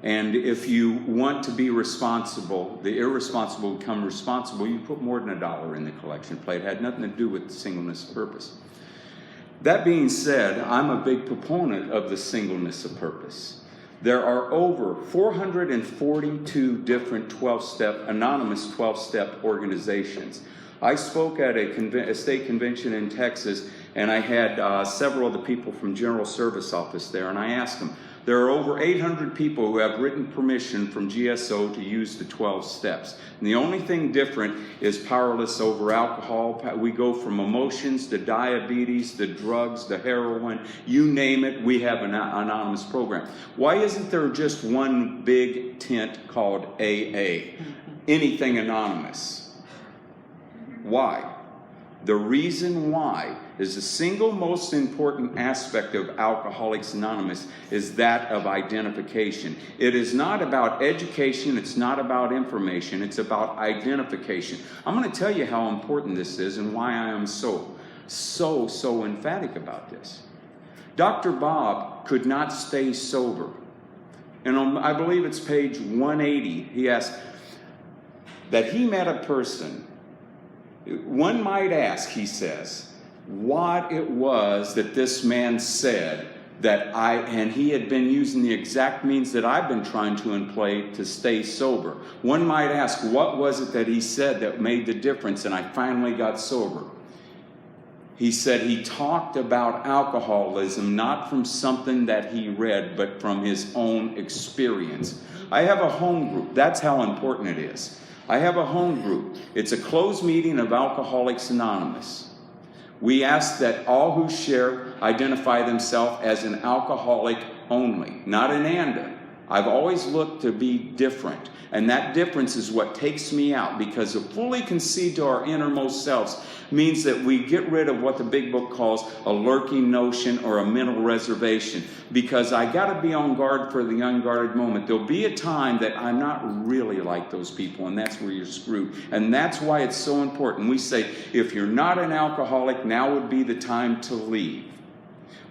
And if you want to be responsible, the irresponsible become responsible, you put more than $1 in the collection plate. It had nothing to do with the singleness of purpose. That being said, I'm a big proponent of the singleness of purpose. There are over 442 different 12-step, anonymous 12-step organizations. I spoke at a state convention in Texas, and I had several of the people from General Service Office there, and I asked them, there are over 800 people who have written permission from GSO to use the 12 steps. And the only thing different is powerless over alcohol. We go from emotions to diabetes, to drugs, to heroin, you name it, we have an anonymous program. Why isn't there just one big tent called AA? Anything anonymous. Why? The reason why is the single most important aspect of Alcoholics Anonymous is that of identification. It is not about education, it's not about information, it's about identification. I'm going to tell you how important this is and why I am so emphatic about this. Dr. Bob could not stay sober. And on, I believe it's page 180, he asked that he met a person. One might ask, he says, what it was that this man said and he had been using the exact means that I've been trying to employ to stay sober. One might ask, what was it that he said that made the difference and I finally got sober? He said he talked about alcoholism not from something that he read, but from his own experience. I have a home group. That's how important it is. I have a home group. It's a closed meeting of Alcoholics Anonymous. We ask that all who share identify themselves as an alcoholic only, not an ANDA. I've always looked to be different, and that difference is what takes me out, because to fully concede to our innermost selves means that we get rid of what the big book calls a lurking notion or a mental reservation, because I got to be on guard for the unguarded moment. There'll be a time that I'm not really like those people, and that's where you're screwed. And that's why it's so important. We say, if you're not an alcoholic, now would be the time to leave.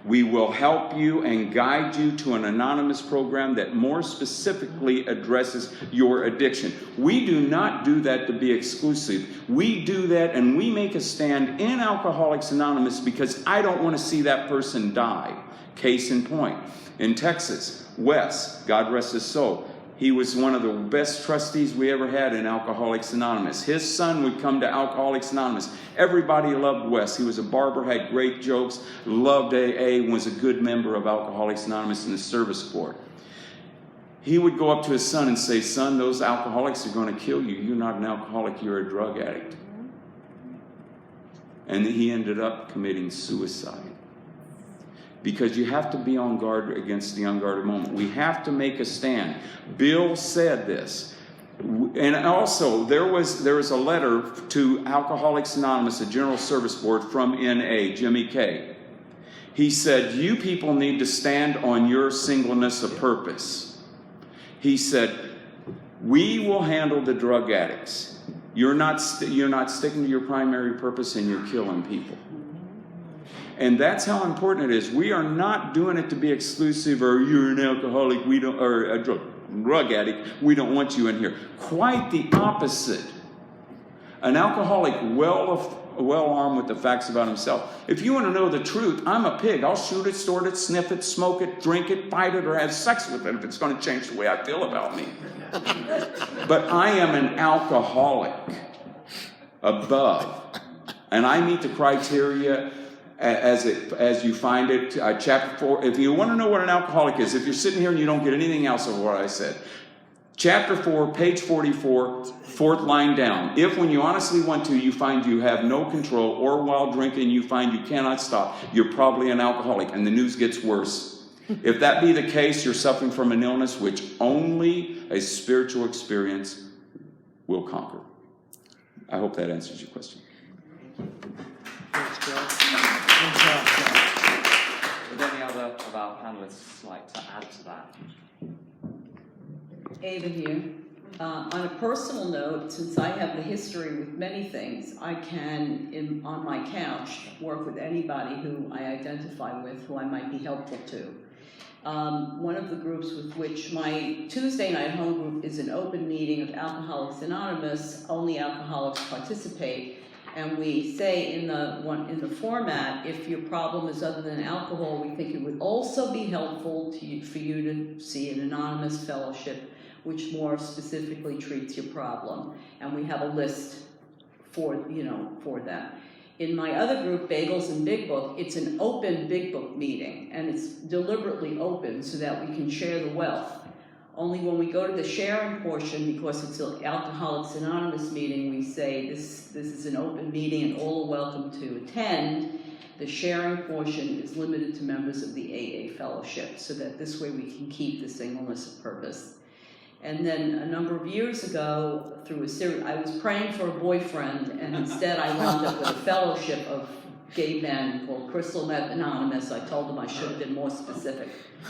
We will help you and guide you to an anonymous program that more specifically addresses your addiction. We do not do that to be exclusive. We do that and we make a stand in Alcoholics Anonymous because I don't want to see that person die. Case in point, in Texas, Wes, God rest his soul, he was one of the best trustees we ever had in Alcoholics Anonymous. His son would come to Alcoholics Anonymous. Everybody loved Wes. He was a barber, had great jokes, loved AA, was a good member of Alcoholics Anonymous in the service corps. He would go up to his son and say, son, those alcoholics are going to kill you. You're not an alcoholic, you're a drug addict. And he ended up committing suicide. Because you have to be on guard against the unguarded moment. We have to make a stand. Bill said this. And also, there was a letter to Alcoholics Anonymous, the General Service Board, from NA, Jimmy K. He said, you people need to stand on your singleness of purpose. He said, we will handle the drug addicts. You're not sticking to your primary purpose, and you're killing people. And that's how important it is. We are not doing it to be exclusive, or you're an alcoholic, we don't, or a drug addict, we don't want you in here. Quite the opposite. An alcoholic well armed with the facts about himself. If you want to know the truth, I'm a pig. I'll shoot it, snort it, sniff it, smoke it, drink it, fight it, or have sex with it if it's going to change the way I feel about me. But I am an alcoholic above. And I meet the criteria as you find it. Chapter 4, if you want to know what an alcoholic is, if you're sitting here and you don't get anything else of what I said, Chapter 4, page 44, fourth line down. If when you honestly want to, you find you have no control, or while drinking you find you cannot stop, you're probably an alcoholic, and the news gets worse. If that be the case, you're suffering from an illness which only a spiritual experience will conquer. I hope that answers your question. Thanks, Joe. Would any other of our panelists like to add to that? Ava here. On a personal note, since I have the history with many things, I can, on my couch, work with anybody who I identify with, who I might be helpful to. One of the groups with which my Tuesday night home group is an open meeting of Alcoholics Anonymous. Only alcoholics participate. And we say in the format, if your problem is other than alcohol, we think it would also be helpful for you to see an anonymous fellowship which more specifically treats your problem. And we have a list for that. In my other group, Bagels and Big Book, it's an open Big Book meeting, and it's deliberately open so that we can share the wealth. Only when we go to the sharing portion, because it's an Alcoholics Anonymous meeting, we say this is an open meeting and all are welcome to attend. The sharing portion is limited to members of the AA fellowship, so that this way we can keep the singleness of purpose. And then a number of years ago, through a series, I was praying for a boyfriend, and instead I wound up with a fellowship of gay men called Crystal Meth Anonymous. I told them I should have been more specific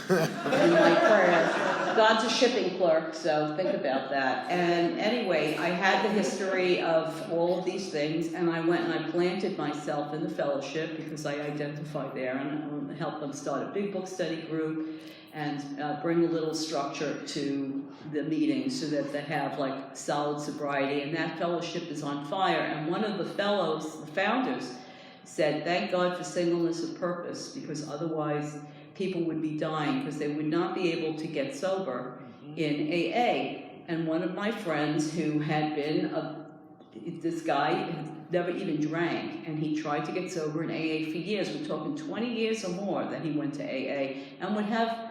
in my prayers. God's a shipping clerk, so think about that. And anyway, I had the history of all of these things, and I went and I planted myself in the fellowship because I identified there, and I helped them start a Big Book study group and bring a little structure to the meeting so that they have like solid sobriety. And that fellowship is on fire. And one of the fellows, the founders, said, thank God for singleness of purpose, because otherwise people would be dying because they would not be able to get sober in AA. And one of my friends who had been this guy never even drank, and he tried to get sober in AA for years. We're talking 20 years or more that he went to AA, and would have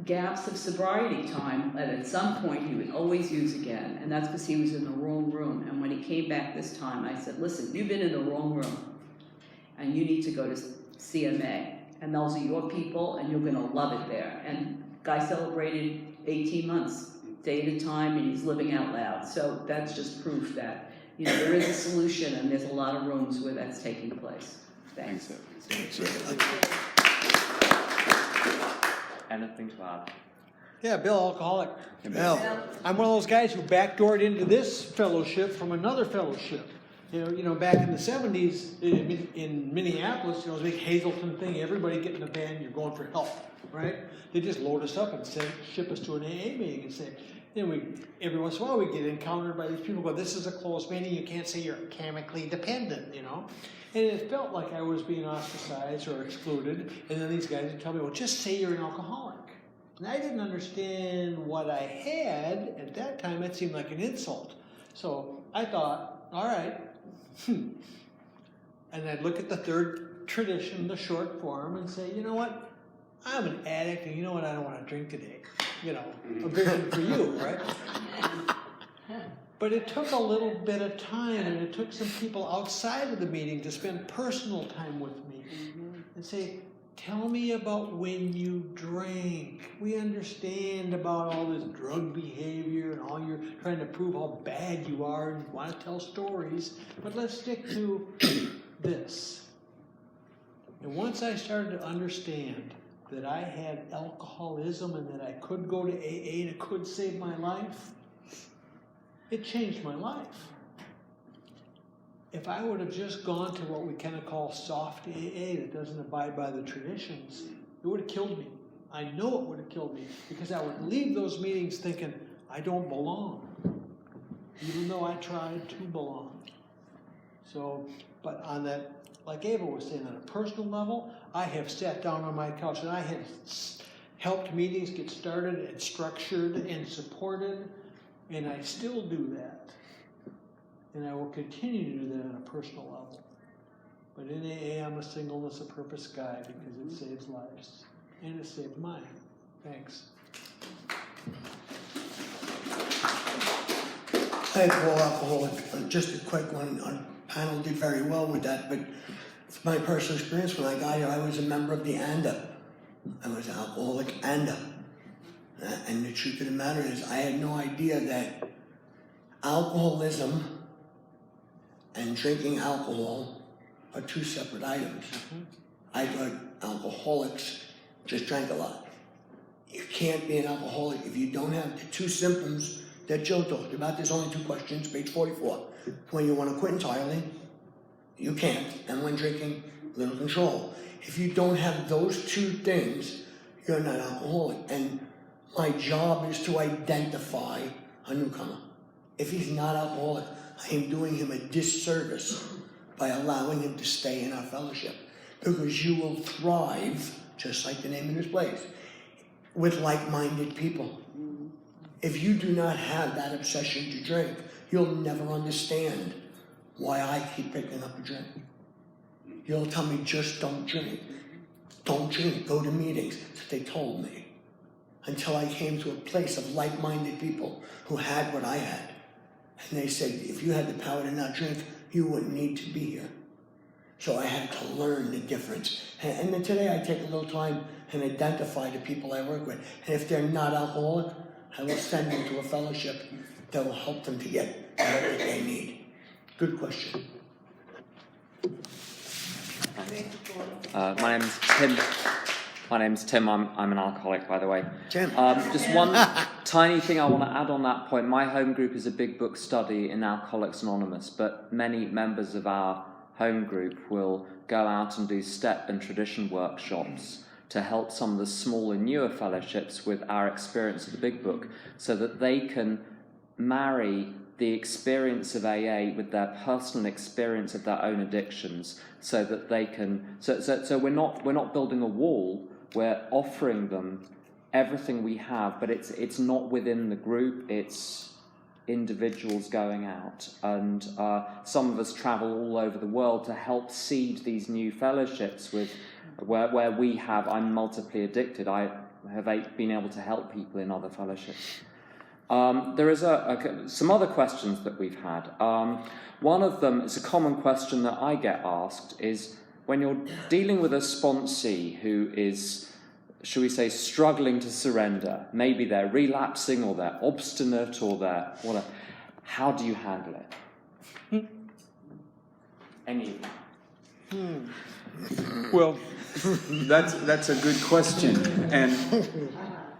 gaps of sobriety time, and at some point he would always use again, and that's because he was in the wrong room. And when he came back this time, I said, listen, you've been in the wrong room, and you need to go to CMA, and those are your people, and you're going to love it there. And guy celebrated 18 months, day at a time, and he's living out loud. So that's just proof that, there is a solution, and there's a lot of rooms where that's taking place. Thanks. Anything to add? Yeah, Bill, alcoholic. Bill. I'm one of those guys who backdoored into this fellowship from another fellowship. Back in the 70s in Minneapolis, it was a big Hazelton thing. Everybody get in a van, you're going for help, right? They just load us up and ship us to an AA meeting and say, every once in a while we get encountered by these people go, this is a closed meeting, you can't say you're chemically dependent, And it felt like I was being ostracized or excluded. And then these guys would tell me, well, just say you're an alcoholic. And I didn't understand what I had. At that time, it seemed like an insult. So I thought, all right. And I'd look at the third tradition, the short form, and say, you know what? I'm an addict, and you know what? I don't want to drink today. A vision for you, right? But it took a little bit of time, and it took some people outside of the meeting to spend personal time with me and say, Tell me about when you drank. We understand about all this drug behavior and all you're trying to prove how bad you are and you want to tell stories, but let's stick to this. And once I started to understand that I had alcoholism and that I could go to AA and it could save my life, it changed my life. If I would have just gone to what we kind of call soft AA that doesn't abide by the traditions, it would have killed me. I know it would have killed me because I would leave those meetings thinking, I don't belong, even though I tried to belong. So, but on that, like Ava was saying, on a personal level, I have sat down on my couch and I have helped meetings get started and structured and supported, and I still do that. And I will continue to do that on a personal level. But in AA, I'm a singleness of purpose guy because it saves lives. And it saved mine. Thanks. Hi, Paul, alcoholic. Just a quick one. Our panel did very well with that, but it's my personal experience. When I got here, I was a member of the ANDA. I was an alcoholic ANDA. And the truth of the matter is, I had no idea that alcoholism and drinking alcohol are two separate items. I thought alcoholics just drank a lot. You can't be an alcoholic if you don't have the two symptoms that Joe talked about. There's only two questions, page 44. When you want to quit entirely, you can't. And when drinking, little control. If you don't have those two things, you're not alcoholic. And my job is to identify a newcomer. If he's not alcoholic, I am doing him a disservice by allowing him to stay in our fellowship. Because you will thrive, just like the name of this place, with like-minded people. If you do not have that obsession to drink, you'll never understand why I keep picking up a drink. You'll tell me, just don't drink. Don't drink, go to meetings. That's what they told me. Until I came to a place of like-minded people who had what I had. And they said, if you had the power to not drink, you wouldn't need to be here. So I had to learn the difference. And then today I take a little time and identify the people I work with. And if they're not alcoholic, I will send them to a fellowship that will help them to get what they need. Good question. My name's Tim. I'm an alcoholic, by the way. Tim. Just one tiny thing I want to add on that point. My home group is a big book study in Alcoholics Anonymous, but many members of our home group will go out and do step and tradition workshops to help some of the smaller, newer fellowships with our experience of the big book, so that they can marry the experience of AA with their personal experience of their own addictions, so that they can. So we're not building a wall. We're offering them everything we have, but it's not within the group. It's individuals going out, and some of us travel all over the world to help seed these new fellowships with where we have. I'm multiply addicted. I have been able to help people in other fellowships. There is some other questions that we've had. One of them, it's a common question that I get asked, is when you're dealing with a sponsee who is, shall we say, struggling to surrender, maybe they're relapsing or they're obstinate or they're whatever, how do you handle it? Any? Well, that's a good question. And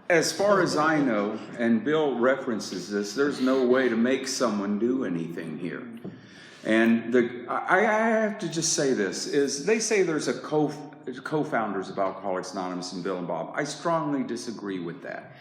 as far as I know, and Bill references this, there's no way to make someone do anything here. And I have to just say this, is they say there's a co-founders of Alcoholics Anonymous and Bill and Bob. I strongly disagree with that.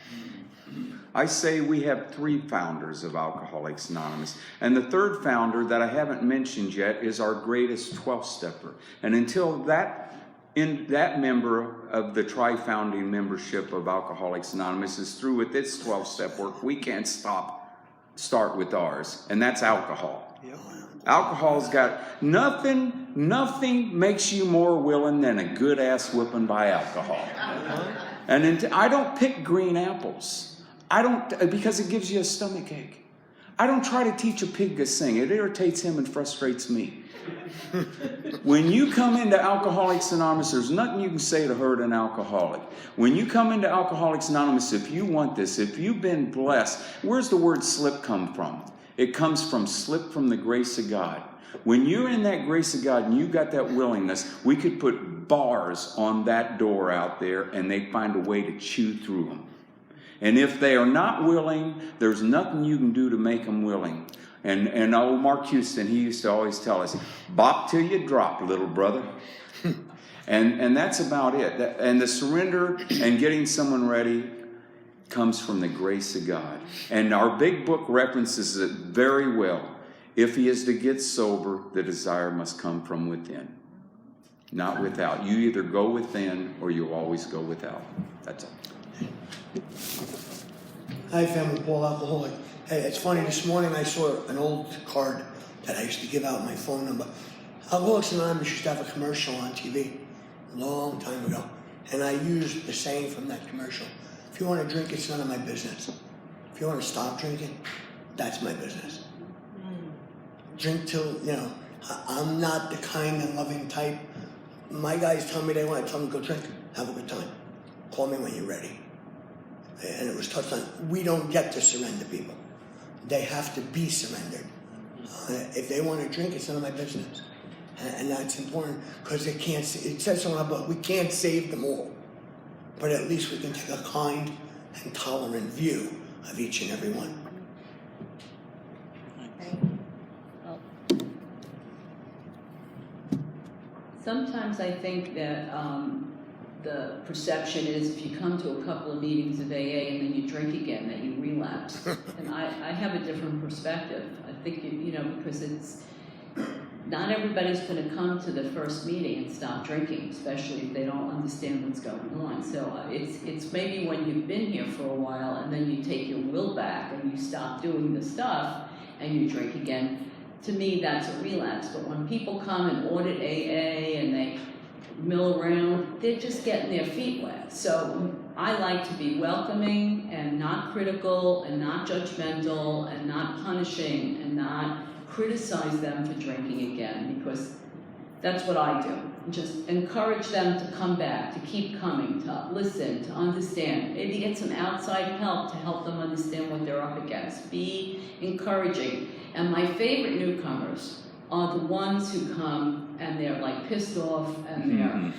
I say we have 3 founders of Alcoholics Anonymous. And the third founder that I haven't mentioned yet is our greatest 12-stepper. And until that member of the tri-founding membership of Alcoholics Anonymous is through with its 12-step work, we can't start with ours. And that's alcohol. Yep. Alcohol's got nothing makes you more willing than a good ass whipping by alcohol. And I don't pick green apples. Because it gives you a stomach ache. I don't try to teach a pig to sing. It irritates him and frustrates me. When you come into Alcoholics Anonymous, there's nothing you can say to hurt an alcoholic. When you come into Alcoholics Anonymous, if you want this, if you've been blessed, where's the word slip come from? It comes from slip from the grace of God. When you're in that grace of God and you got that willingness, we could put bars on that door out there and they'd find a way to chew through them. And if they are not willing, there's nothing you can do to make them willing. And old Mark Houston, he used to always tell us, bop till you drop, little brother. and that's about it. And the surrender and getting someone ready comes from the grace of God. And our big book references it very well. If he is to get sober, the desire must come from within, not without. You either go within or you always go without. That's all. Hi, family, Paul, alcoholic. Hey, it's funny, this morning I saw an old card that I used to give out, my phone number. Alcoholics Anonymous used to have a commercial on TV a long time ago, and I used the saying from that commercial. If you want to drink, it's none of my business. If you want to stop drinking, that's my business. Drink till, I'm not the kind and loving type. My guys tell me they want to tell them, go drink, have a good time. Call me when you're ready. And it was touched on, we don't get to surrender people. They have to be surrendered. If they want to drink, it's none of my business. And that's important because it says so in our book, we can't save them all. But at least we can take a kind and tolerant view of each and every one. Sometimes I think that the perception is if you come to a couple of meetings of AA and then you drink again, that you relapse. And I have a different perspective. I think, because it's, not everybody's going to come to the first meeting and stop drinking, especially if they don't understand what's going on. So it's maybe when you've been here for a while and then you take your will back and you stop doing the stuff and you drink again. To me, that's a relapse. But when people come and audit AA and they mill around, they're just getting their feet wet. So I like to be welcoming and not critical and not judgmental and not punishing and not criticize them for drinking again, because that's what I do. Just encourage them to come back, to keep coming, to listen, to understand. Maybe get some outside help to help them understand what they're up against. Be encouraging. And my favorite newcomers are the ones who come and they're like pissed off and they're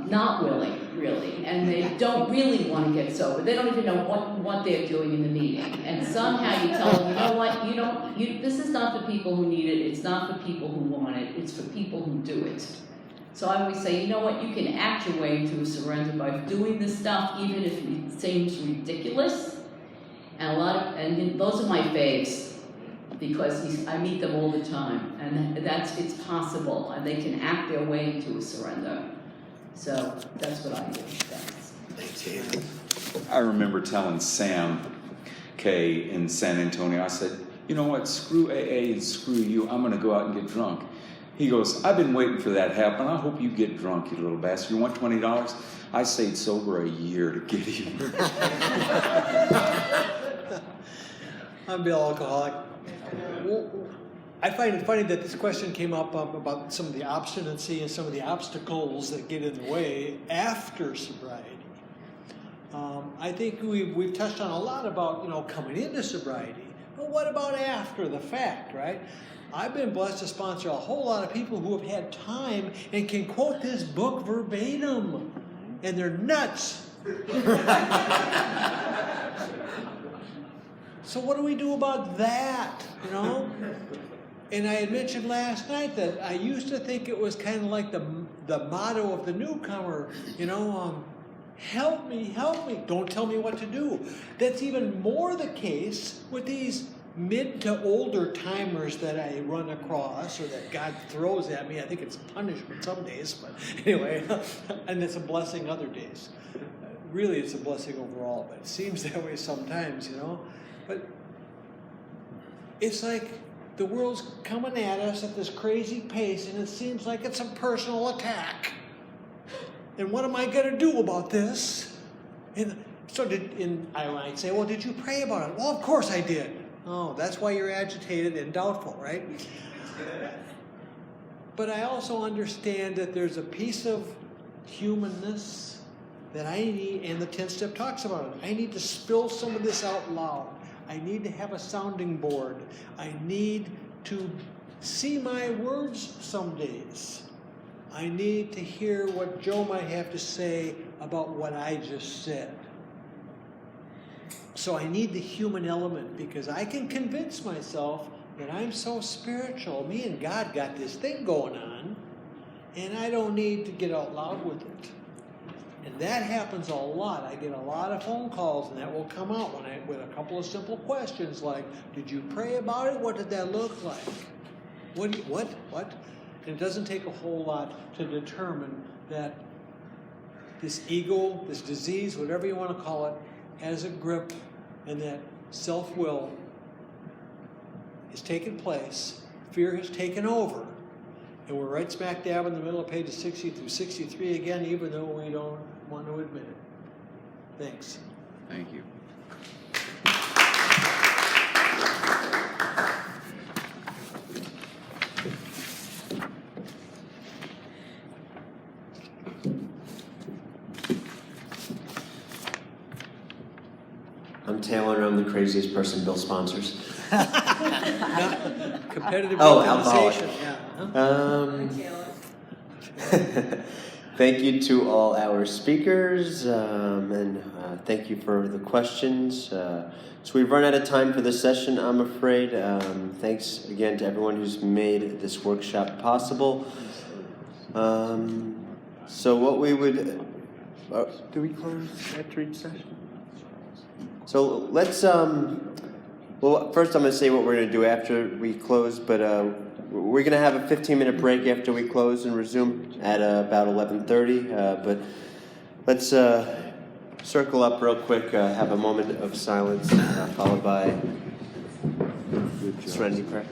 not willing, really. And they don't really want to get sober. They don't even know what they're doing in the meeting. And somehow you tell them, you know what, this is not for people who need it. It's not for people who want it. It's for people who do it. So I always say, you know what, you can act your way into a surrender by doing this stuff, even if it seems ridiculous. And those are my faves, because I meet them all the time, and it's possible, and they can act their way into a surrender. So that's what I do. Thanks. I remember telling Sam K in San Antonio, I said, you know what, screw AA and screw you, I'm going to go out and get drunk. He goes, I've been waiting for that to happen. I hope you get drunk, you little bastard. You want $20? I stayed sober a year to get you. I'm Bill, alcoholic. I find it funny that this question came up about some of the obstinacy and some of the obstacles that get in the way after sobriety. I think we've touched on a lot about coming into sobriety, but what about after the fact, right? I've been blessed to sponsor a whole lot of people who have had time and can quote this book verbatim, and they're nuts. So what do we do about that, And I had mentioned last night that I used to think it was kind of like the motto of the newcomer, help me, don't tell me what to do. That's even more the case with these mid to older timers that I run across or that God throws at me. I think it's punishment some days, but anyway, and it's a blessing other days. Really, it's a blessing overall, but it seems that way sometimes, But it's like the world's coming at us at this crazy pace, and it seems like it's a personal attack. And what am I going to do about this? And so I might say, well, did you pray about it? Well, of course I did. Oh, that's why you're agitated and doubtful, right? But I also understand that there's a piece of humanness that I need, and the 10-step talks about it. I need to spill some of this out loud. I need to have a sounding board. I need to see my words some days. I need to hear what Joe might have to say about what I just said. So I need the human element, because I can convince myself that I'm so spiritual. Me and God got this thing going on, and I don't need to get out loud with it. And that happens a lot. I get a lot of phone calls, and that will come out with a couple of simple questions like, did you pray about it? What did that look like? What? And it doesn't take a whole lot to determine that this ego, this disease, whatever you want to call it, has a grip, and that self-will has taken place, fear has taken over, and we're right smack dab in the middle of pages 60 through 63 again, even though we don't want to admit it. Thanks. Thank you. I'm Taylor, and I'm the craziest person Bill sponsors. Competitive alcoholic. victimization. Yeah. Thank you to all our speakers, and thank you for the questions. So we've run out of time for this session, I'm afraid. Thanks again to everyone who's made this workshop possible. So what we would... do we close after each session? So let's... well, first I'm going to say what we're going to do after we close, but we're going to have a 15-minute break after we close and resume at about 11:30. But let's circle up real quick, have a moment of silence, followed by serenity prayer.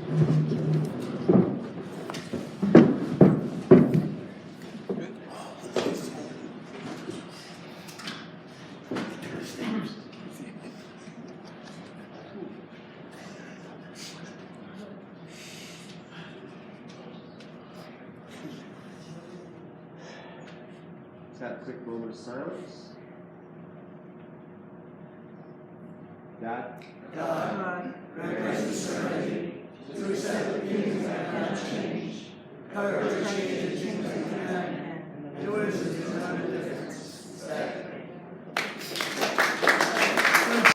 Have a quick moment of silence. God,